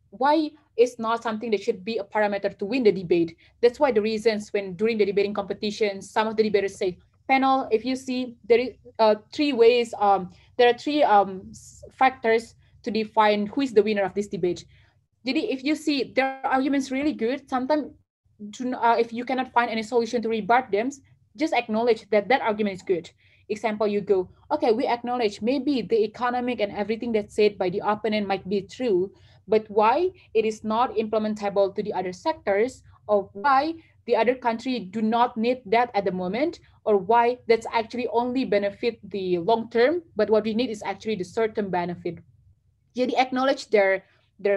why it's not something that should be a parameter to win the debate. That's why the reasons when during the debating competition, some of the debaters say, panel, if you see there is three ways, there are three factors to define who is the winner of this debate. Jadi if you see their arguments really good, sometimes if you cannot find any solution to rebut them, just acknowledge that that argument is good. Example, you go, okay, we acknowledge maybe the economic and everything that's said by the opponent might be true, but why it is not implementable to the other sectors, or why the other country do not need that at the moment, or why that's actually only benefit the long term, but what we need is actually the short-term benefit. Jadi acknowledge their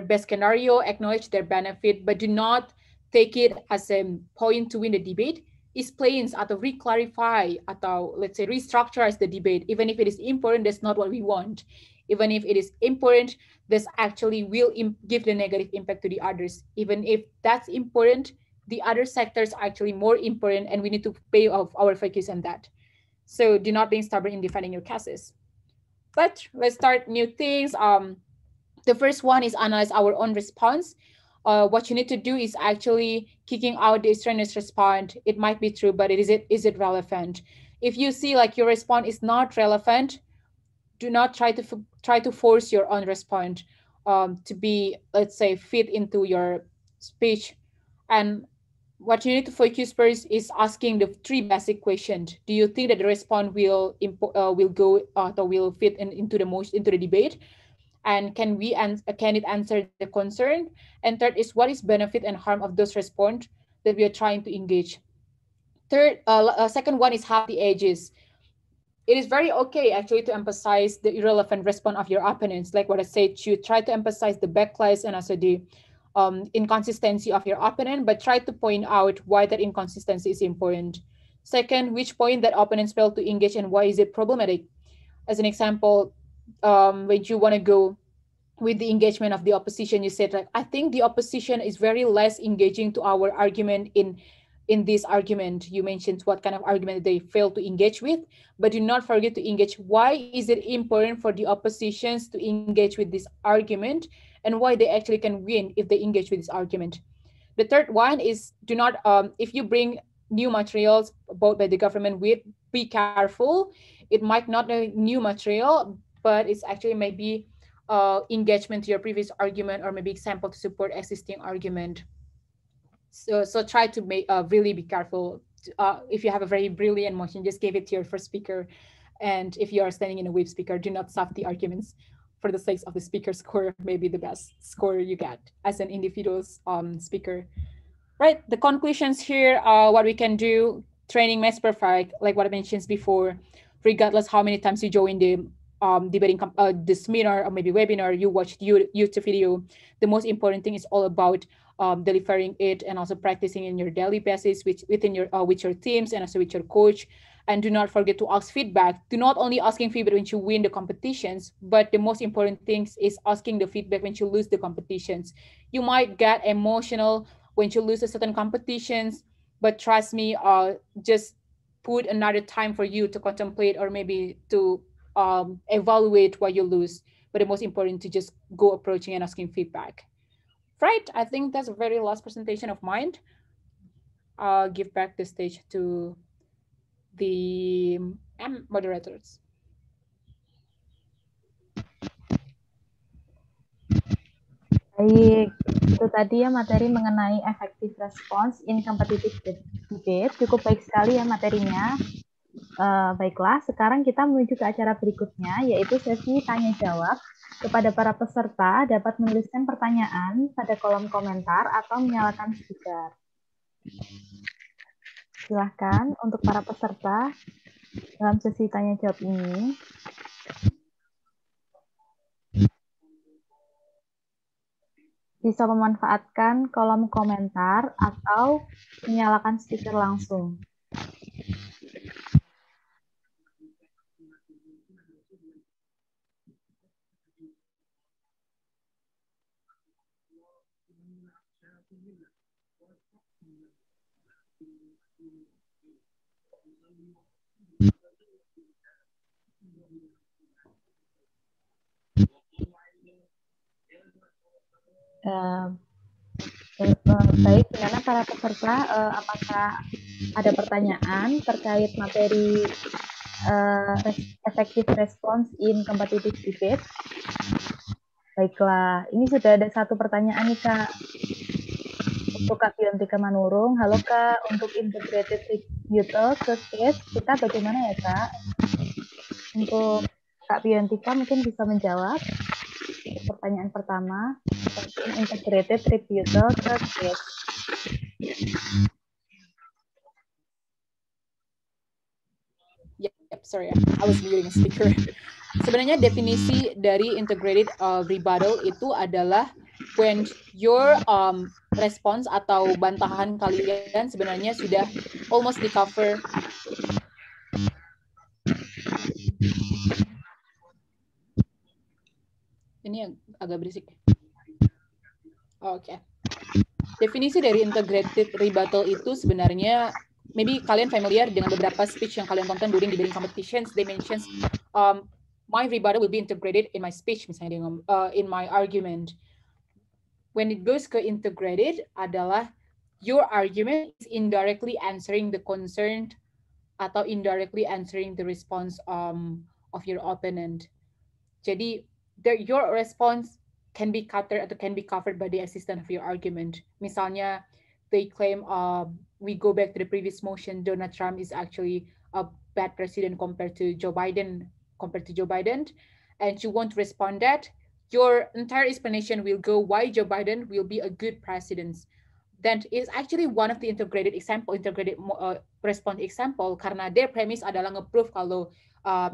best scenario, acknowledge their benefit, but do not take it as a point to win the debate. Explains atau re-clarify atau let's say restructurize the debate. Even if it is important, that's not what we want. Even if it is important, this actually will give the negative impact to the others. Even if that's important, the other sectors are actually more important and we need to pay off our focus on that. So do not be stubborn in defending your cases. But let's start new things. The first one is analyze our own response. What you need to do is actually kicking out the extraneous response. It might be true, but is it relevant? If you see like your response is not relevant, do not try to force your own response to be, let's say, fit into your speech. And what you need to focus first is asking the three basic questions. Do you think that the response will go or will fit into the debate? And can it answer the concern? And third is what is benefit and harm of those response that we are trying to engage. Second one is have the edges. it is very okay actually to emphasize the irrelevant response of your opponents. Like what I said, you try to emphasize the backlash and also the inconsistency of your opponent, but try to point out why that inconsistency is important. Second, which point that opponents fail to engage and why is it problematic? As an example, when you want to go with the engagement of the opposition, you said, like, I think the opposition is very less engaging to our argument in this argument. You mentioned what kind of argument they fail to engage with, but do not forget to engage. Why is it important for the oppositions to engage with this argument and why they actually can win if they engage with this argument? The third one is do not, if you bring new materials bought by the government, be careful. It might not be new material, but it's actually maybe engagement to your previous argument or maybe example to support existing argument. So try to make really be careful. If you have a very brilliant motion, just give it to your first speaker. And if you are standing in a wave speaker, do not stop the arguments for the sake of the speaker score, maybe the best score you get as an individual speaker. Right, the conclusions here are what we can do. Training makes perfect, like what I mentioned before, regardless how many times you join the debating the seminar or maybe webinar, you watch YouTube video. The most important thing is all about delivering it and also practicing in your daily basis within your with your teams and also with your coach. And do not forget to ask feedback. Do not only asking feedback when you win the competitions, but the most important thing is asking the feedback when you lose the competitions. You might get emotional when you lose a certain competitions, but trust me, just put another time for you to contemplate or maybe to evaluate what you lose. But the most important to just go approaching and asking feedback. Right, I think that's a very last presentation of mine. I'll give back the stage to the moderators. Baik, itu tadi ya materi mengenai effective response in competitive debate. Cukup baik sekali ya materinya. Baiklah, sekarang kita menuju ke acara berikutnya, yaitu sesi tanya-jawab. Kepada para peserta dapat menuliskan pertanyaan pada kolom komentar atau menyalakan speaker. Silahkan untuk para peserta dalam sesi tanya-jawab ini. Bisa memanfaatkan kolom komentar atau menyalakan speaker langsung. Baik, gimana para peserta, apakah ada pertanyaan terkait materi effective response in competitive debate? Baiklah, ini sudah ada satu pertanyaan nih Kak. Untuk Kak Biontika Manurung, halo Kak, untuk integrated tributal ke case, kita bagaimana ya Kak? Untuk Kak Biontika mungkin bisa menjawab. Pertanyaan pertama, integrated tributal ke case. Yep, sorry, I was muting a speaker. Sebenarnya definisi dari integrated rebuttal itu adalah when your response atau bantahan kalian sebenarnya sudah almost di cover. Ini agak berisik. Oke. Definisi dari integrated rebuttal itu sebenarnya, maybe kalian familiar dengan beberapa speech yang kalian tonton during debating competitions. They mention my rebuttal will be integrated in my speech, misalnya in my argument. When it goes ke integrated adalah your argument is indirectly answering the concern atau indirectly answering the response of your opponent. Jadi your response can be countered atau can be covered by the existence of your argument. Misalnya, they claim we go back to the previous motion, Donald Trump is actually a bad president compared to Joe Biden, and you want to respond that, your entire explanation will go why Joe Biden will be a good president. then it's actually one of the integrated response example karena their premise adalah nge-prove kalau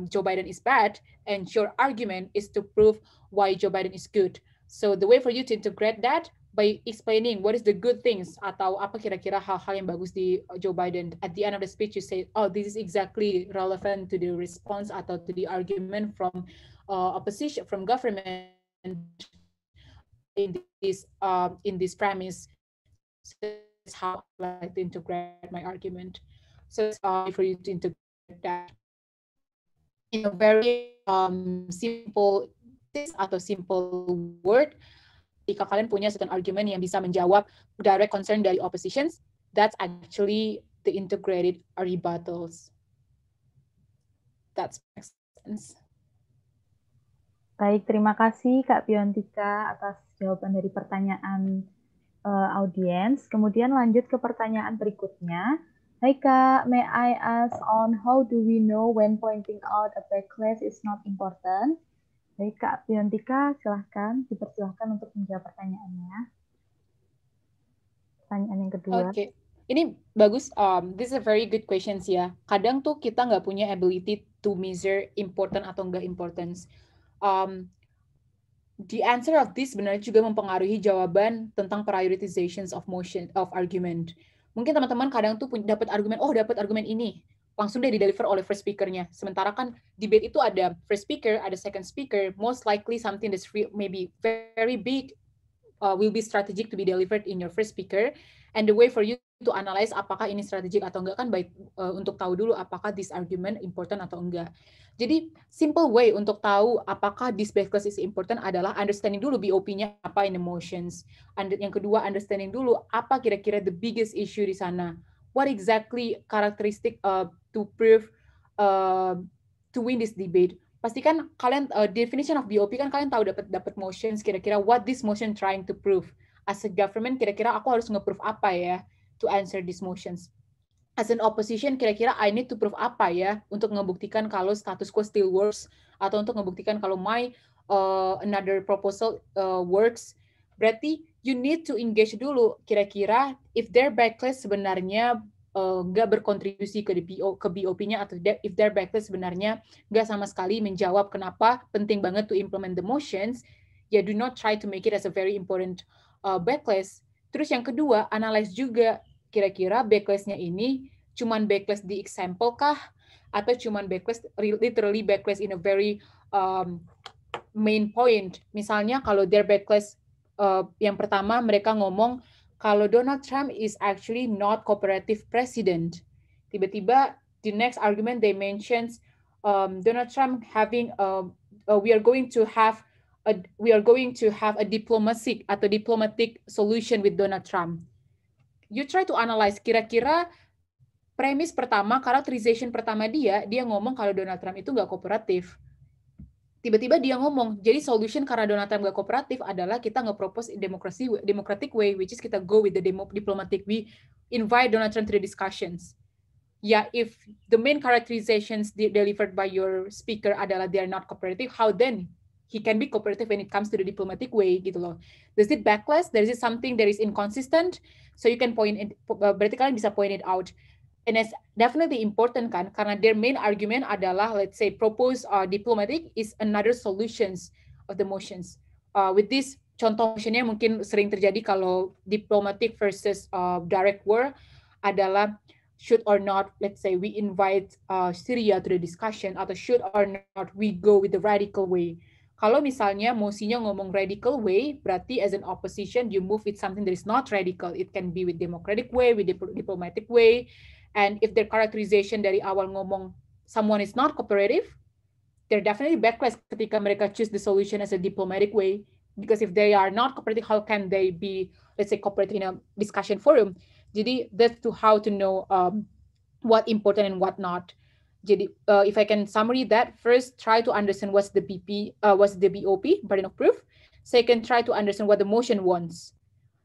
Joe Biden is bad and your argument is to prove why Joe Biden is good. So the way for you to integrate that by explaining what is the good things atau apa kira-kira hal-hal yang bagus di Joe Biden. At the end of the speech you say, oh, this is exactly relevant to the response atau to the argument from opposition, from government in this premise. So that's how I like to integrate my argument. So it's for you to integrate that in a very simple atau simple word. Jika kalian punya certain argument yang bisa menjawab direct concern dari oppositions, that's actually the integrated rebuttals. That makes sense. Baik, terima kasih Kak Piontika atas jawaban dari pertanyaan audiens. Kemudian lanjut ke pertanyaan berikutnya. Hai Kak, may I ask on how do we know when pointing out a backlash is not important? Baik Kak Piontika, silahkan, dipersilahkan untuk menjawab pertanyaannya. Pertanyaan yang kedua. Oke, ini bagus. This is a very good questions ya. Kadang tuh kita nggak punya ability to measure important atau nggak importance. The answer of this sebenarnya juga mempengaruhi jawaban tentang prioritizations of motion of argument. Mungkin teman-teman kadang tuh dapat argumen ini, langsung deh di-deliver oleh first speaker-nya. Sementara kan debate itu ada first speaker, ada second speaker, most likely something that's maybe very big will be strategic to be delivered in your first speaker, and the way for you to analyze apakah ini strategic atau enggak kan baik untuk tahu dulu apakah this argument important atau enggak. Jadi simple way untuk tahu apakah this backlash is important adalah understanding dulu BOP-nya apa in emotions. And yang kedua understanding dulu apa kira-kira the biggest issue di sana. What exactly characteristic to prove to win this debate. Pastikan kalian definition of BOP kan kalian tahu dapat motions kira-kira what this motion trying to prove. As a government kira-kira aku harus nge-prove apa ya to answer these motions. As an opposition, kira-kira I need to prove apa ya untuk ngebuktikan kalau status quo still works atau untuk ngebuktikan kalau my another proposal works. Berarti you need to engage dulu kira-kira if their backlash sebenarnya nggak berkontribusi ke BOP-nya atau if their backlash sebenarnya nggak sama sekali menjawab kenapa penting banget to implement the motions, ya do not try to make it as a very important backlash. Terus yang kedua, analyze juga kira-kira backlash-nya ini cuman backlash di example kah? Atau cuman backlash, literally backlash in a very main point. Misalnya kalau their backlash, yang pertama mereka ngomong kalau Donald Trump is actually not cooperative president. Tiba-tiba the next argument they mentions Donald Trump having, we are going to have a diplomatic solution with Donald Trump. You try to analyze kira-kira premis pertama, characterization pertama dia ngomong kalau Donald Trump itu nggak kooperatif. Tiba-tiba dia ngomong, jadi solution karena Donald Trump nggak kooperatif adalah kita nge-propose democratic way, which is kita go with the diplomatic way, invite Donald Trump to the discussions. Ya, if the main characterizations delivered by your speaker adalah they are not cooperative, how then he can be cooperative when it comes to the diplomatic way gitu loh. Does it backlash? There is something that is inconsistent? So you can point it, berarti kalian bisa point it out. And it's definitely important kan, karena their main argument adalah, let's say, propose diplomatic is another solutions of the motions. With this, contoh motionnya mungkin sering terjadi kalau diplomatic versus direct war adalah should or not, let's say, we invite Syria to the discussion, atau should or not we go with the radical way. Kalau misalnya mosinya ngomong radical way, berarti as an opposition, you move with something that is not radical. It can be with democratic way, with diplomatic way. And if their characterization dari awal ngomong someone is not cooperative, they're definitely backlash ketika mereka choose the solution as a diplomatic way. Because if they are not cooperative, how can they be, let's say, cooperative in a discussion forum? Jadi that's to how to know what important and what not. Jadi, if I can summary that, first, try to understand what's the BOP, burden of proof. Second, try to understand what the motion wants.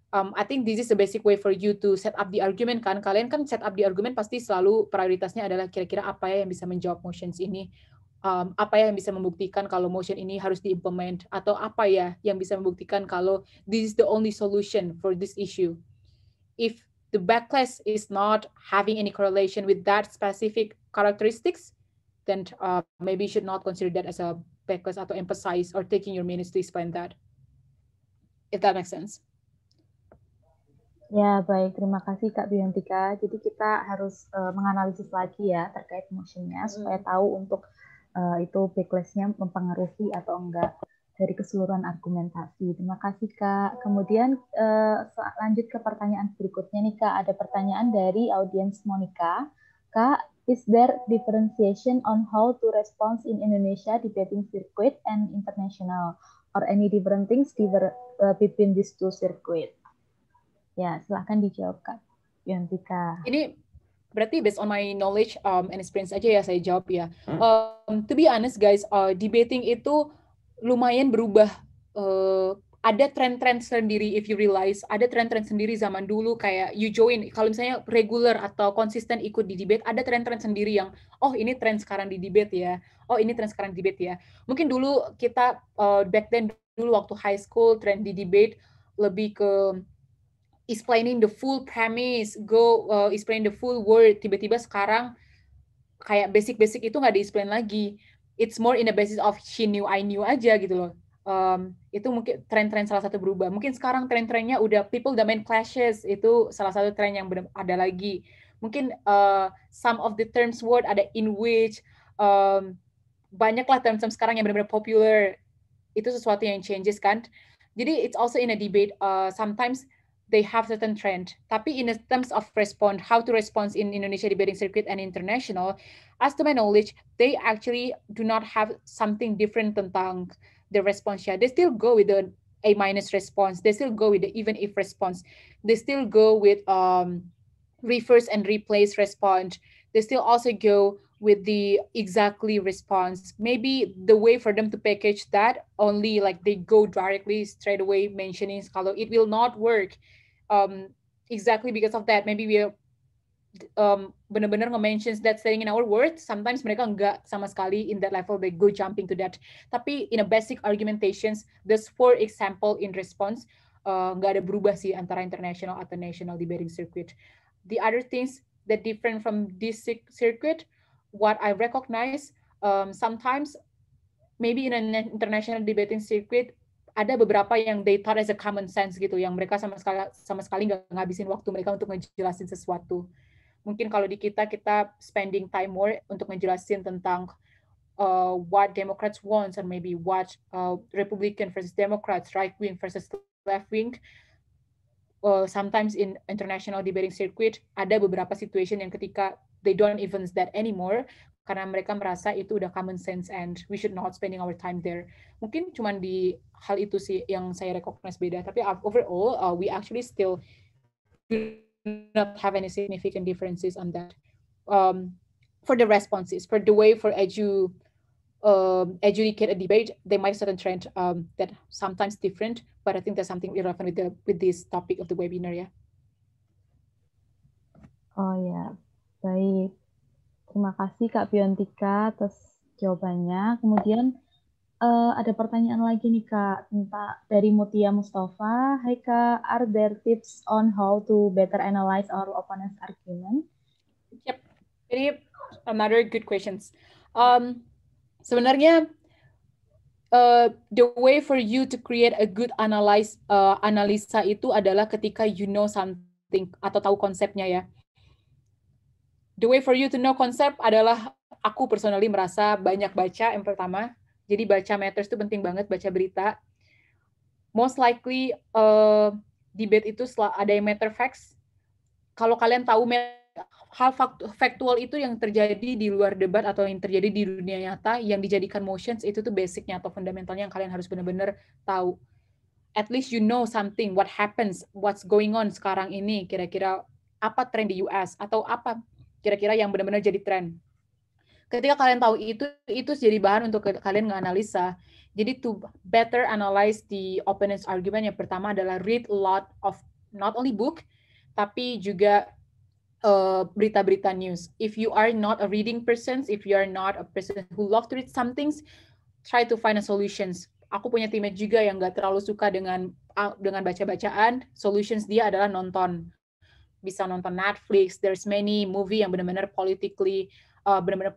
I think this is the basic way for you to set up the argument kan. Kalian kan set up the argument pasti selalu prioritasnya adalah kira-kira apa ya yang bisa menjawab motions ini. Apa ya yang bisa membuktikan kalau motion ini harus diimplement. Atau apa ya yang bisa membuktikan kalau this is the only solution for this issue. if the backlash is not having any correlation with that specific characteristics, then maybe you should not consider that as a backlash atau emphasize or taking your minutes to explain that. If that makes sense. Ya, baik. Terima kasih Kak Biantika. Jadi kita harus menganalisis lagi ya terkait motionnya supaya tahu untuk itu backlash-nya mempengaruhi atau enggak dari keseluruhan argumentasi. Terima kasih Kak. Kemudian lanjut ke pertanyaan berikutnya nih Kak. Ada pertanyaan dari audiens Monica. Kak, is there differentiation on how to respond in Indonesia debating circuit and international, or any different things between these two circuit? Ya, silahkan dijawab Kak Biantika. Ini berarti based on my knowledge and experience aja ya saya jawab ya. To be honest guys, debating itu lumayan berubah. Ada tren-tren sendiri, if you realize, ada tren-tren sendiri zaman dulu kayak you join, kalau misalnya regular atau konsisten ikut di debate, ada tren-tren sendiri yang, oh ini tren sekarang di debate ya, oh ini tren sekarang di debate ya. Mungkin dulu kita, back then, dulu waktu high school, tren di debate lebih ke explaining the full premise, explain the full word. Tiba-tiba sekarang kayak basic-basic itu nggak di-explain lagi. It's more in the basis of she knew, I knew aja gitu loh. Itu mungkin tren-tren salah satu berubah. Mungkin sekarang tren-trennya udah people domain clashes, itu salah satu tren yang ada lagi. Mungkin some of the terms word ada in which, banyaklah term-term sekarang yang benar-benar popular. Itu sesuatu yang changes kan. Jadi it's also in a debate, sometimes they have certain trend. Tapi in terms of respond, how to respond in Indonesia debating circuit and international, as to my knowledge, they actually do not have something different tentang the response. They still go with the A- response. They still go with the even if response. They still go with reverse and replace response. They still also go with the exactly response. Maybe the way for them to package that only like they go directly straight away mentioning kalau it will not work. Exactly because of that, maybe we are benar-benar nge-mentions that saying in our words. Sometimes mereka enggak sama sekali in that level, they go jumping to that. Tapi in a basic argumentations, there's 4 example in response, nggak ada berubah sih antara international atau national debating circuit. The other things that different from this circuit, what I recognize, sometimes maybe in an international debating circuit, ada beberapa yang they thought as a common sense gitu, yang mereka sama sekali nggak ngabisin waktu mereka untuk ngejelasin sesuatu. Mungkin kalau di kita spending time more untuk ngejelasin tentang what Democrats want, and maybe what Republican versus Democrats, right wing versus left wing. Sometimes in international debating circuit ada beberapa situation yang ketika they don't even that anymore, karena mereka merasa itu udah common sense and we should not spending our time there. Mungkin cuman di hal itu sih yang saya recognize beda, tapi overall we actually still do not have any significant differences on that. For the responses, for the way for educate a debate, they might certain trend that sometimes different, but I think there's something relevant with this topic of the webinar ya. Oh ya, baik. Terima kasih Kak Biantika atas jawabannya. Kemudian ada pertanyaan lagi nih Kak dari Mutia Mustafa. Hai Kak, are there tips on how to better analyze our opponent's argument? Yep, ini another good questions. Sebenarnya the way for you to create a good analisa itu adalah ketika you know something atau tahu konsepnya ya. The way for you to know konsep adalah aku personally merasa banyak baca yang pertama. Jadi baca matters itu penting banget, baca berita. Most likely debate itu ada yang matter facts. Kalau kalian tahu hal faktual itu yang terjadi di luar debat atau yang terjadi di dunia nyata yang dijadikan motions, itu tuh basicnya atau fundamentalnya yang kalian harus benar-benar tahu. At least you know something, what happens, what's going on sekarang ini, kira-kira apa tren di US atau apa kira-kira yang benar-benar jadi tren. Ketika kalian tahu itu jadi bahan untuk kalian nganalisa. Jadi to better analyze the opponent's argument, yang pertama adalah read a lot of not only book, tapi juga berita-berita news. If you are not a reading person, if you are not a person who love to read some things, try to find a solutions. Aku punya teammate juga yang nggak terlalu suka dengan baca-bacaan. Solutions dia adalah nonton. bisa nonton Netflix. There's many movie yang benar-benar politically benar-benar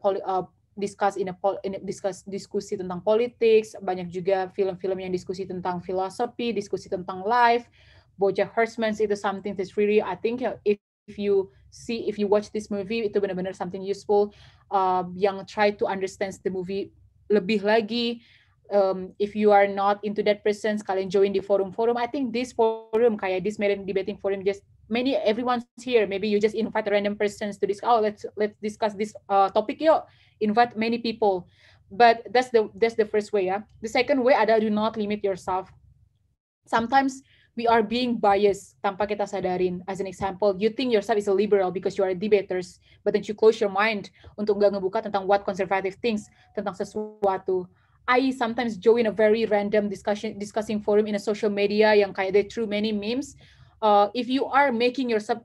diskusi tentang politik. Banyak juga film-film yang diskusi tentang filosofi, diskusi tentang life. BoJack Horseman itu something that's really, I think if you watch this movie, itu benar-benar something useful, yang try to understand the movie lebih lagi. If you are not into that person, kalian join di forum-forum. I think this forum, kayak this Medan debating forum, just everyone's here. Maybe you just invite random persons to discuss. Oh, let's discuss this topic yuk. Invite many people. But that's the first way, ya. The second way adalah do not limit yourself. Sometimes we are being biased tanpa kita sadarin. As an example, you think yourself is a liberal because you are debaters, but then you close your mind untuk nggak ngebuka tentang what conservative things tentang sesuatu. I sometimes join a very random discussing forum in a social media yang kayak they threw many memes. If you are making yourself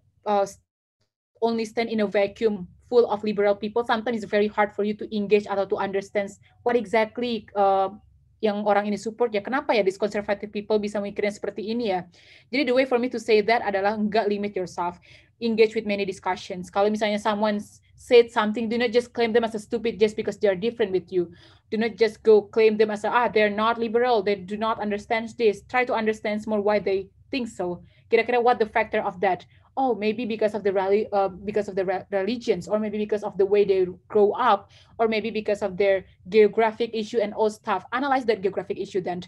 only stand in a vacuum full of liberal people, sometimes it's very hard for you to engage atau to understand what exactly yang orang ini support ya. Kenapa ya these conservative people bisa mikirin seperti ini ya? Jadi the way for me to say that adalah nggak limit yourself. Engage with many discussions. Kalau misalnya someone said something, do not just claim them as a stupid just because they are different with you. Do not just go claim them as they're not liberal, they do not understand this. Try to understand more why they think so. Kira-kira what the factor of that? Oh, maybe because of the religions, or maybe because of the way they grow up, or maybe because of their geographic issue and all stuff. Analyze that geographic issue then.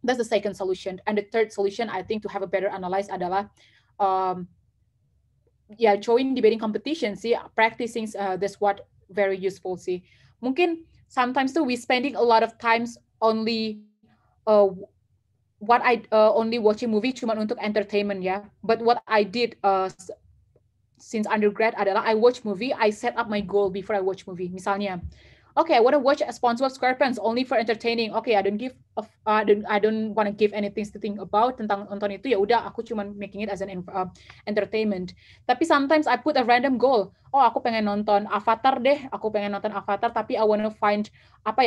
That's the second solution. And the third solution, I think, to have a better analyze adalah join debating competition sih, practicing that's what very useful sih. Mungkin sometimes tuh we spending a lot of times only only watching movie cuma untuk entertainment ya. But what I did since undergrad adalah I watch movie, I set up my goal before I watch movie. Misalnya, okay, I want to watch SpongeBob SquarePants only for entertaining. Okay, I don't want to give anything to think about tentang nonton itu, ya udah aku cuma making it as an entertainment. Tapi sometimes I put a random goal. Oh, aku pengen nonton Avatar deh. Tapi I want to find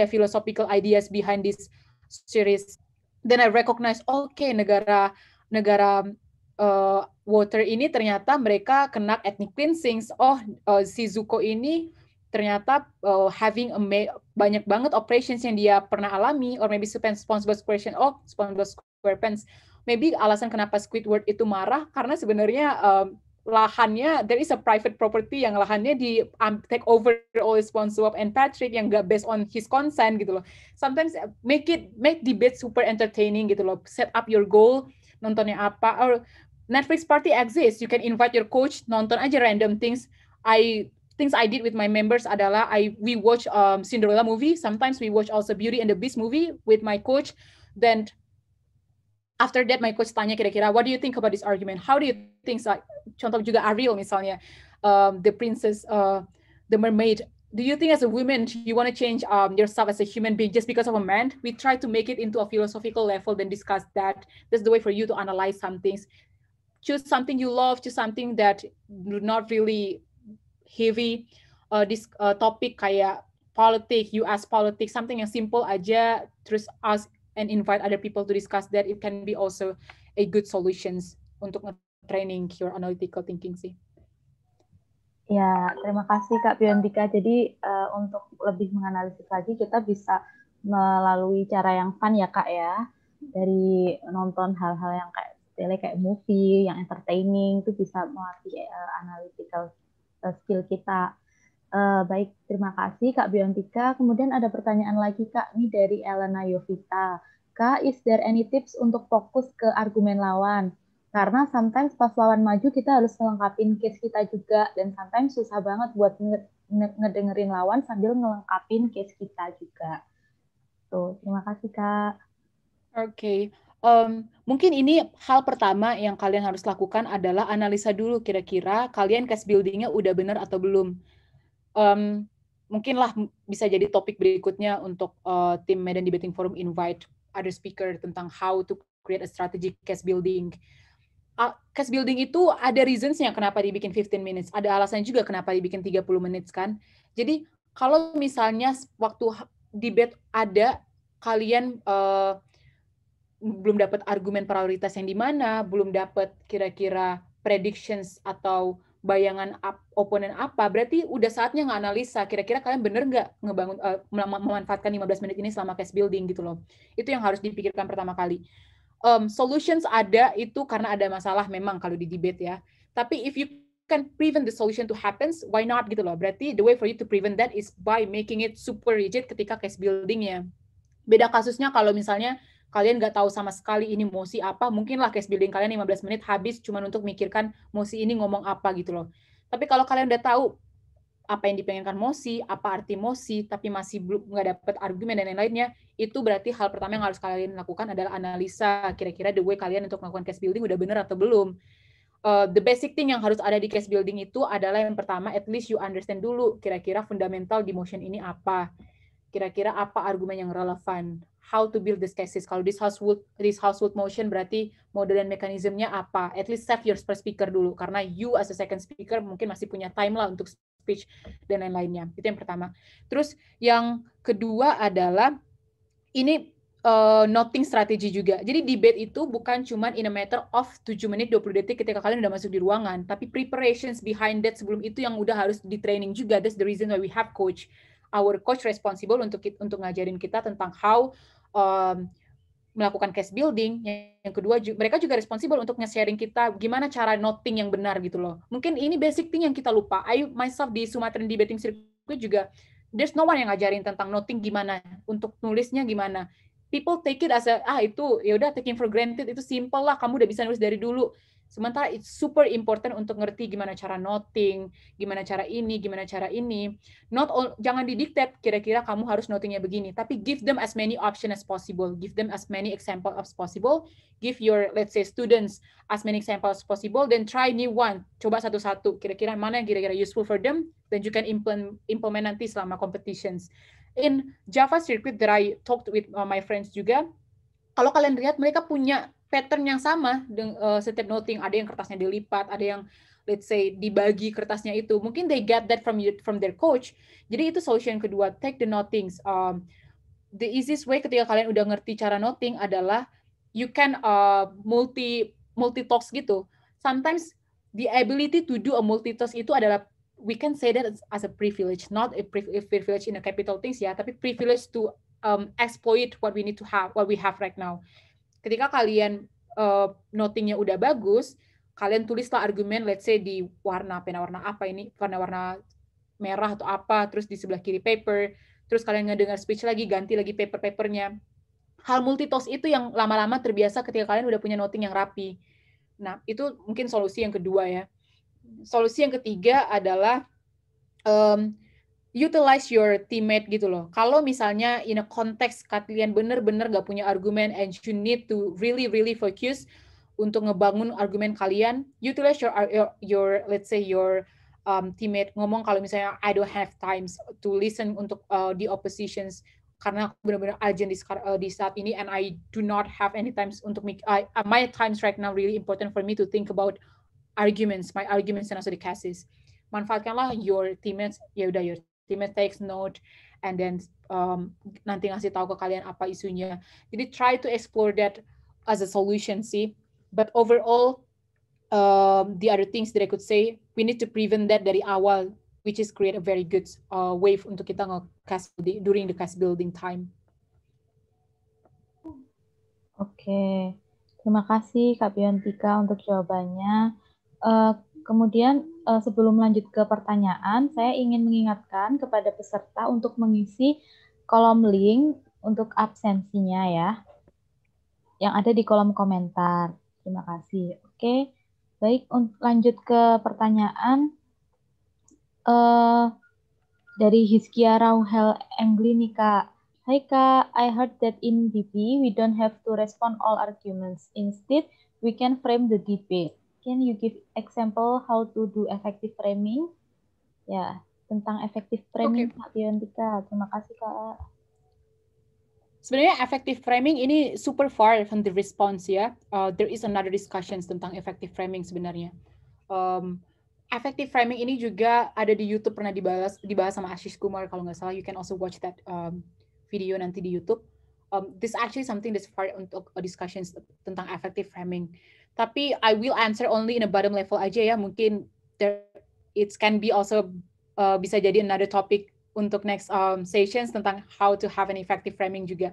philosophical ideas behind this series. Then I recognize, okay, negara water ini ternyata mereka kena ethnic cleansing. Oh, si Zuko ini ternyata having banyak banget operations yang dia pernah alami, or maybe SpongeBob SquarePants. Maybe alasan kenapa Squidward itu marah karena sebenarnya lahannya, there is a private property yang lahannya di take over oleh SpongeBob and Patrick yang nggak based on his consent gitu loh. Sometimes make debate super entertaining gitu loh. Set up your goal, nontonnya apa, or Netflix party exists. You can invite your coach, nonton aja random things. Things I did with my members adalah we watch Cinderella movie. Sometimes we watch also Beauty and the Beast movie with my coach. Then after that, my coach tanya kira-kira, what do you think about this argument? How do you think? Contoh juga Ariel misalnya, the princess, the mermaid. Do you think as a woman you want to change yourself as a human being just because of a man? We try to make it into a philosophical level, then discuss that. That's the way for you to analyze some things. Choose something you love. Choose something that not really heavy. This topic kayak politics, US politics, something yang simple aja. Terus ask and invite other people to discuss that. It can be also a good solutions untuk training your analytical thinking sih. Ya, terima kasih Kak Biontika. Jadi untuk lebih menganalisis lagi kita bisa melalui cara yang fun ya Kak ya. Dari nonton hal-hal yang kayak movie, yang entertaining, itu bisa melatih analytical skill kita. Baik, terima kasih Kak Biontika. Kemudian ada pertanyaan lagi Kak, ini dari Elena Yovita. Kak, is there any tips untuk fokus ke argumen lawan? Karena sometimes pas lawan maju kita harus ngelengkapin case kita juga, dan sometimes susah banget buat ngedengerin lawan sambil ngelengkapin case kita juga. Tuh, terima kasih Kak. Oke. Mungkin ini hal pertama yang kalian harus lakukan adalah analisa dulu kira-kira kalian case building-nya udah benar atau belum. Mungkinlah bisa jadi topik berikutnya untuk tim Medan Debating Forum invite other speaker tentang how to create a strategic case building. Case building itu ada reasons-nya kenapa dibikin 15 minutes. Ada alasan juga kenapa dibikin 30 menit kan. Jadi kalau misalnya waktu debate ada kalian belum dapat argumen prioritas yang di mana, belum dapat kira-kira predictions atau bayangan oponen apa, berarti udah saatnya nge-analisa kira-kira kalian bener nggak ngebangun memanfaatkan 15 menit ini selama case building gitu loh. Itu yang harus dipikirkan pertama kali. Solutions ada itu karena ada masalah memang kalau di debate ya. Tapi if you can prevent the solution to happens, why not gitu loh. Berarti the way for you to prevent that is by making it super rigid ketika case buildingnya. Beda kasusnya kalau misalnya kalian nggak tahu sama sekali ini mosi apa, mungkinlah case building kalian 15 menit habis cuma untuk mikirkan mosi ini ngomong apa gitu loh. Tapi kalau kalian udah tahu apa yang dipengenkan mosi, apa arti mosi, tapi masih belum nggak dapat argumen dan lain-lainnya, itu berarti hal pertama yang harus kalian lakukan adalah analisa kira-kira the way kalian untuk melakukan case building udah bener atau belum. The basic thing yang harus ada di case building itu adalah yang pertama, at least you understand dulu kira-kira fundamental di motion ini apa. Kira-kira apa argumen yang relevan, how to build this cases. Kalau this household motion berarti model dan mekanismenya apa. At least save your first speaker dulu, karena you as a second speaker mungkin masih punya time lah untuk speech dan lain-lainnya. Itu yang pertama. Terus yang kedua adalah ini noting strategi juga. Jadi debate itu bukan cuma in a matter of 7 menit 20 detik ketika kalian udah masuk di ruangan, tapi preparations behind that sebelum itu yang udah harus di training juga. That's the reason why we have coach. Our coach responsible untuk ngajarin kita tentang how melakukan case building. Yang kedua, mereka juga responsible untuk nge-sharing kita gimana cara noting yang benar gitu loh. Mungkin ini basic thing yang kita lupa. I myself di Sumatran Debating Circuit juga, there's no one yang ngajarin tentang noting gimana, untuk nulisnya gimana. People take it as itu ya udah taking for granted, itu simple lah, kamu udah bisa nulis dari dulu. Sementara it's super important untuk ngerti gimana cara noting, gimana cara ini. Jangan didiktat kira-kira kamu harus notingnya begini, tapi give them as many options as possible, give them as many examples as possible, give your, let's say, students as many examples as possible, then try new one, coba satu-satu, kira-kira mana yang kira-kira useful for them, then you can implement nanti selama competitions. In Java circuit that I talked with my friends juga, kalau kalian lihat mereka punya pattern yang sama setiap noting. Ada yang kertasnya dilipat, ada yang let's say dibagi kertasnya itu. Mungkin they get that from their coach. Jadi itu solution kedua, take the notings. The easiest way ketika kalian udah ngerti cara noting adalah you can multitask gitu. Sometimes the ability to do a multitask itu adalah, we can say that as a privilege, not a privilege in a capital things ya, tapi privilege to exploit what we have right now. Ketika kalian notingnya udah bagus, kalian tulislah argumen, let's say di pena warna apa ini, warna merah atau apa, terus di sebelah kiri paper, terus kalian ngedengar speech lagi, ganti lagi papernya. Hal multitask itu yang lama-lama terbiasa ketika kalian udah punya noting yang rapi. Nah, itu mungkin solusi yang kedua ya. Solusi yang ketiga adalah utilize your teammate gitu loh. Kalau misalnya in a context kalian bener-bener gak punya argumen and you need to really focus untuk ngebangun argumen kalian, utilize your let's say your teammate. Ngomong kalau misalnya I don't have times to listen untuk the oppositions karena aku benar-benar urgent di saat ini and I do not have any times untuk my times right now really important for me to think about my arguments and also the cases. Manfaatkanlah your teammates, ya udah your teammate takes note and then nanti ngasih tahu ke kalian apa isunya. Jadi try to explore that as a solution sih. But overall the other things that I could say, we need to prevent that dari awal, which is create a very good wave untuk kita during the case building time. Oke, terima kasih Kak Biontika untuk jawabannya. Kemudian sebelum lanjut ke pertanyaan, saya ingin mengingatkan kepada peserta untuk mengisi kolom link untuk absensinya ya, yang ada di kolom komentar. Terima kasih. Oke, baik, lanjut ke pertanyaan dari Hizkia Rauhel Engli nih Kak. Hai Kak, I heard that in DP we don't have to respond all arguments. Instead, we can frame the debate. Can you give example how to do effective framing? Ya, tentang effective framing Kak Biontika. Terima kasih Kak. Sebenarnya effective framing ini super far from the response ya. There is another discussions tentang effective framing sebenarnya. Effective framing ini juga ada di YouTube, pernah dibahas sama Ashish Kumar kalau nggak salah. You can also watch that video nanti di YouTube. This actually something that's far untuk discussions tentang effective framing. Tapi I will answer only in a bottom level aja ya. Mungkin it can be also bisa jadi another topic untuk next sessions tentang how to have an effective framing juga.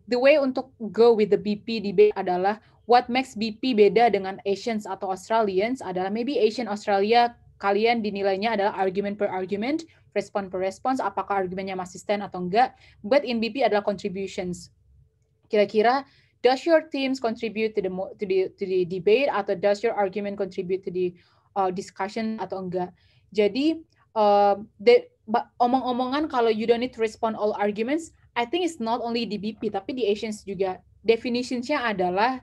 The way untuk go with the BP debate adalah what makes BP beda dengan Asians atau Australians adalah maybe Asian Australia kalian dinilainya adalah argument per argument, respon per response, apakah argumennya masih stand atau enggak. But in BP adalah contributions. Kira-kira does your teams contribute to the debate atau does your argument contribute to the discussion atau enggak. Jadi omong-omongan kalau you don't need to respond all arguments, I think it's not only di BP tapi di Asians juga. Definition-nya adalah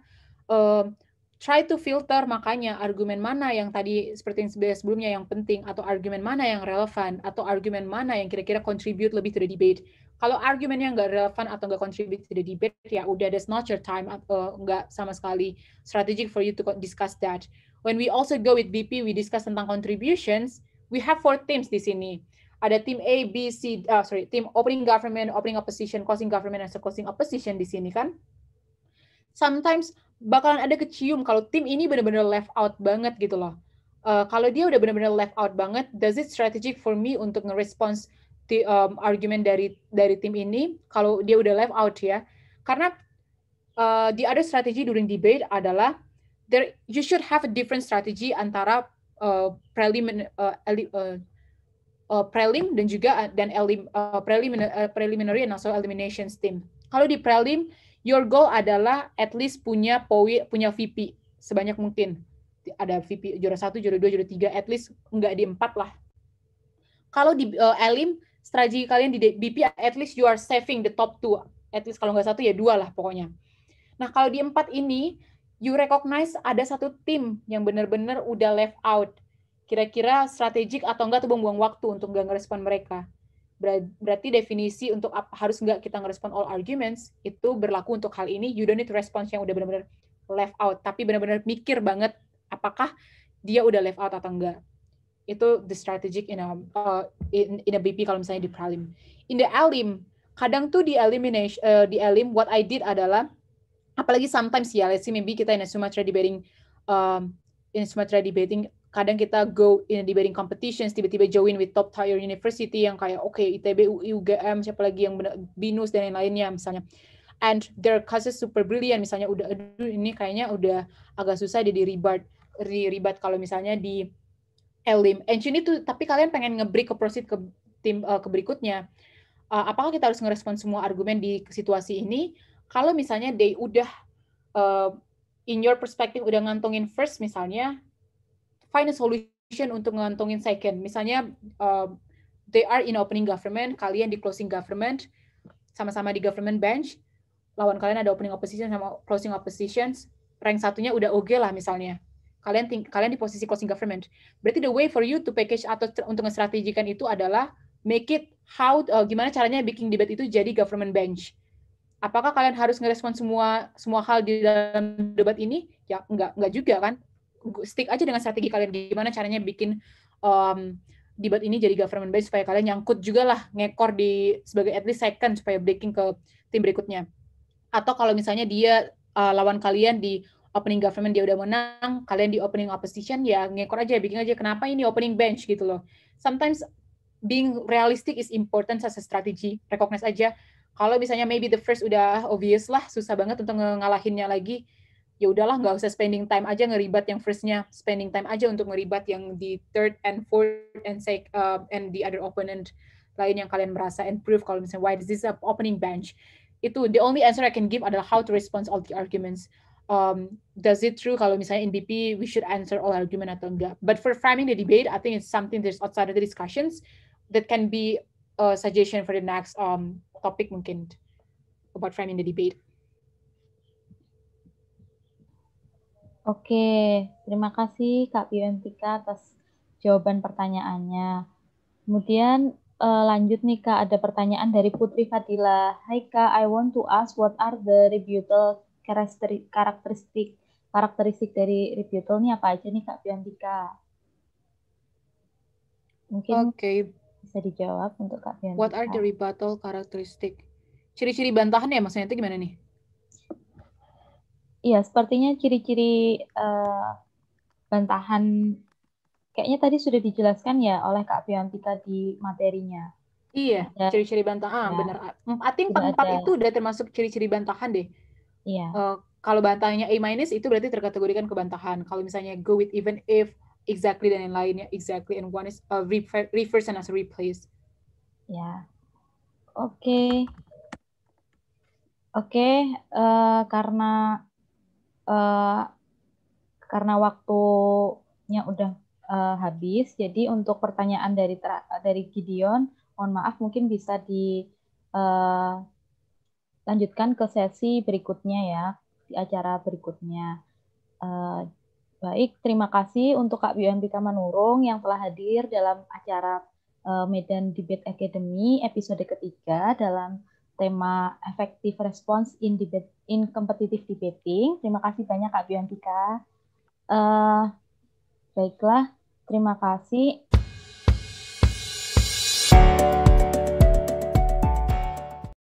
try to filter, makanya argumen mana yang tadi seperti yang sebelumnya yang penting, atau argumen mana yang relevan, atau argumen mana yang kira-kira contribute lebih to the debate. Kalau argumennya nggak relevan atau nggak contribute to the debate, ya udah, that's not your time, nggak sama sekali strategic for you to discuss that. When we also go with BP, we discuss tentang contributions, we have 4 teams di sini. Ada tim A, B, C, tim opening government, opening opposition, closing government, dan closing opposition di sini kan. Sometimes bakalan ada kecium kalau tim ini benar-benar left out banget gitu loh. Kalau dia udah benar-benar left out banget, does it strategic for me untuk nge-response argument dari tim ini kalau dia udah left out ya? Karena the other strategy during debate adalah you should have a different strategy antara prelim dan juga preliminary and also eliminations team. Kalau di prelim, your goal adalah at least punya VP sebanyak mungkin. Ada VP juara 1, juara 2, juara 3, at least enggak di 4 lah. Kalau di elim, strategi kalian di BP, at least you are saving the top 2. At least kalau nggak 1 ya 2 lah pokoknya. Nah, kalau di 4 ini, you recognize ada satu tim yang benar-benar udah left out. Kira-kira strategik atau enggak tuh buang-buang waktu untuk nggak ngerespon mereka. Berarti definisi untuk harus nggak kita ngerespon all arguments, itu berlaku untuk hal ini. You don't need to respond yang udah benar-benar left out, tapi benar-benar mikir banget apakah dia udah left out atau enggak. Itu the strategic in a BP kalau misalnya di prelim. In the elim, kadang tuh di elim what I did adalah, apalagi sometimes ya, let's see maybe kita in a Sumatra debating, kadang kita go in a debating competitions, tiba-tiba join with top tier university yang kayak ITB, UI, UGM, siapa lagi yang BINUS dan lain-lainnya misalnya. And their cases super brilliant, misalnya ini kayaknya udah agak susah di ribat kalau misalnya di elim. And ini tuh, tapi kalian pengen nge-break ke proceed ke tim ke berikutnya. Apakah kita harus ngerespon semua argumen di situasi ini? Kalau misalnya they udah in your perspective udah ngantongin first misalnya, find a solution untuk ngantongin second. Misalnya they are in opening government, kalian di closing government, sama-sama di government bench, lawan kalian ada opening opposition sama closing oppositions, rank satunya udah oke lah misalnya. Kalian di posisi closing government. Berarti the way for you to package atau untuk nge-strategikan itu adalah make it gimana caranya bikin debat itu jadi government bench. Apakah kalian harus ngerespon semua hal di dalam debat ini? Ya enggak juga kan. Stick aja dengan strategi kalian, gimana caranya bikin debat ini jadi government bench supaya kalian nyangkut juga lah, ngekor sebagai at least second supaya breaking ke tim berikutnya. Atau kalau misalnya dia lawan kalian di opening government dia udah menang, kalian di opening opposition ya ngekor aja, bikin aja kenapa ini opening bench gitu loh. Sometimes being realistic is important as a strategy. Recognize aja kalau misalnya maybe the first udah obvious lah, susah banget untuk ngalahinnya lagi, ya udahlah nggak usah spending time aja ngeribat yang firstnya, spending time aja untuk ngeribat yang di third and fourth and the other opponent lain yang kalian merasa and prove kalau misalnya why this is a opening bench. Itu the only answer I can give adalah how to respond all the arguments. Does it true kalau misalnya in BP we should answer all argument atau enggak? But for framing the debate, I think it's something that's outside of the discussions that can be a suggestion for the next topic mungkin about framing the debate. Oke, terima kasih Kak Piantika atas jawaban pertanyaannya. Kemudian lanjut nih Kak, ada pertanyaan dari Putri Fadila. Hai Kak, I want to ask what are the rebuttal karakteristik dari rebuttal nih apa aja nih Kak Piantika? Mungkin bisa dijawab untuk Kak Piantika. What are the rebuttal karakteristik? Ciri-ciri bantahan ya maksudnya itu gimana nih? Iya, sepertinya ciri-ciri bantahan kayaknya tadi sudah dijelaskan ya oleh Kak Biantika di materinya. Iya, Ada ciri-ciri bantahan, ya, bener. I think sudah empat ada itu udah termasuk ciri-ciri bantahan deh. iya. Kalau bantahannya A minus itu berarti terkategorikan kebantahan. Kalau misalnya go with even if, exactly dan yang lainnya exactly and one is reverse and as a replace. Ya. Oke. Oke, karena eh, karena waktunya udah habis, jadi untuk pertanyaan dari Gideon, mohon maaf mungkin bisa dilanjutkan ke sesi berikutnya ya, di acara berikutnya. Eh, Baik, terima kasih untuk Kak Biantika Manurung yang telah hadir dalam acara Medan Debate Academy episode ketiga dalam tema Effective Response in Competitive Debating. Terima kasih banyak Kak Biantika. Eh, Baiklah, terima kasih.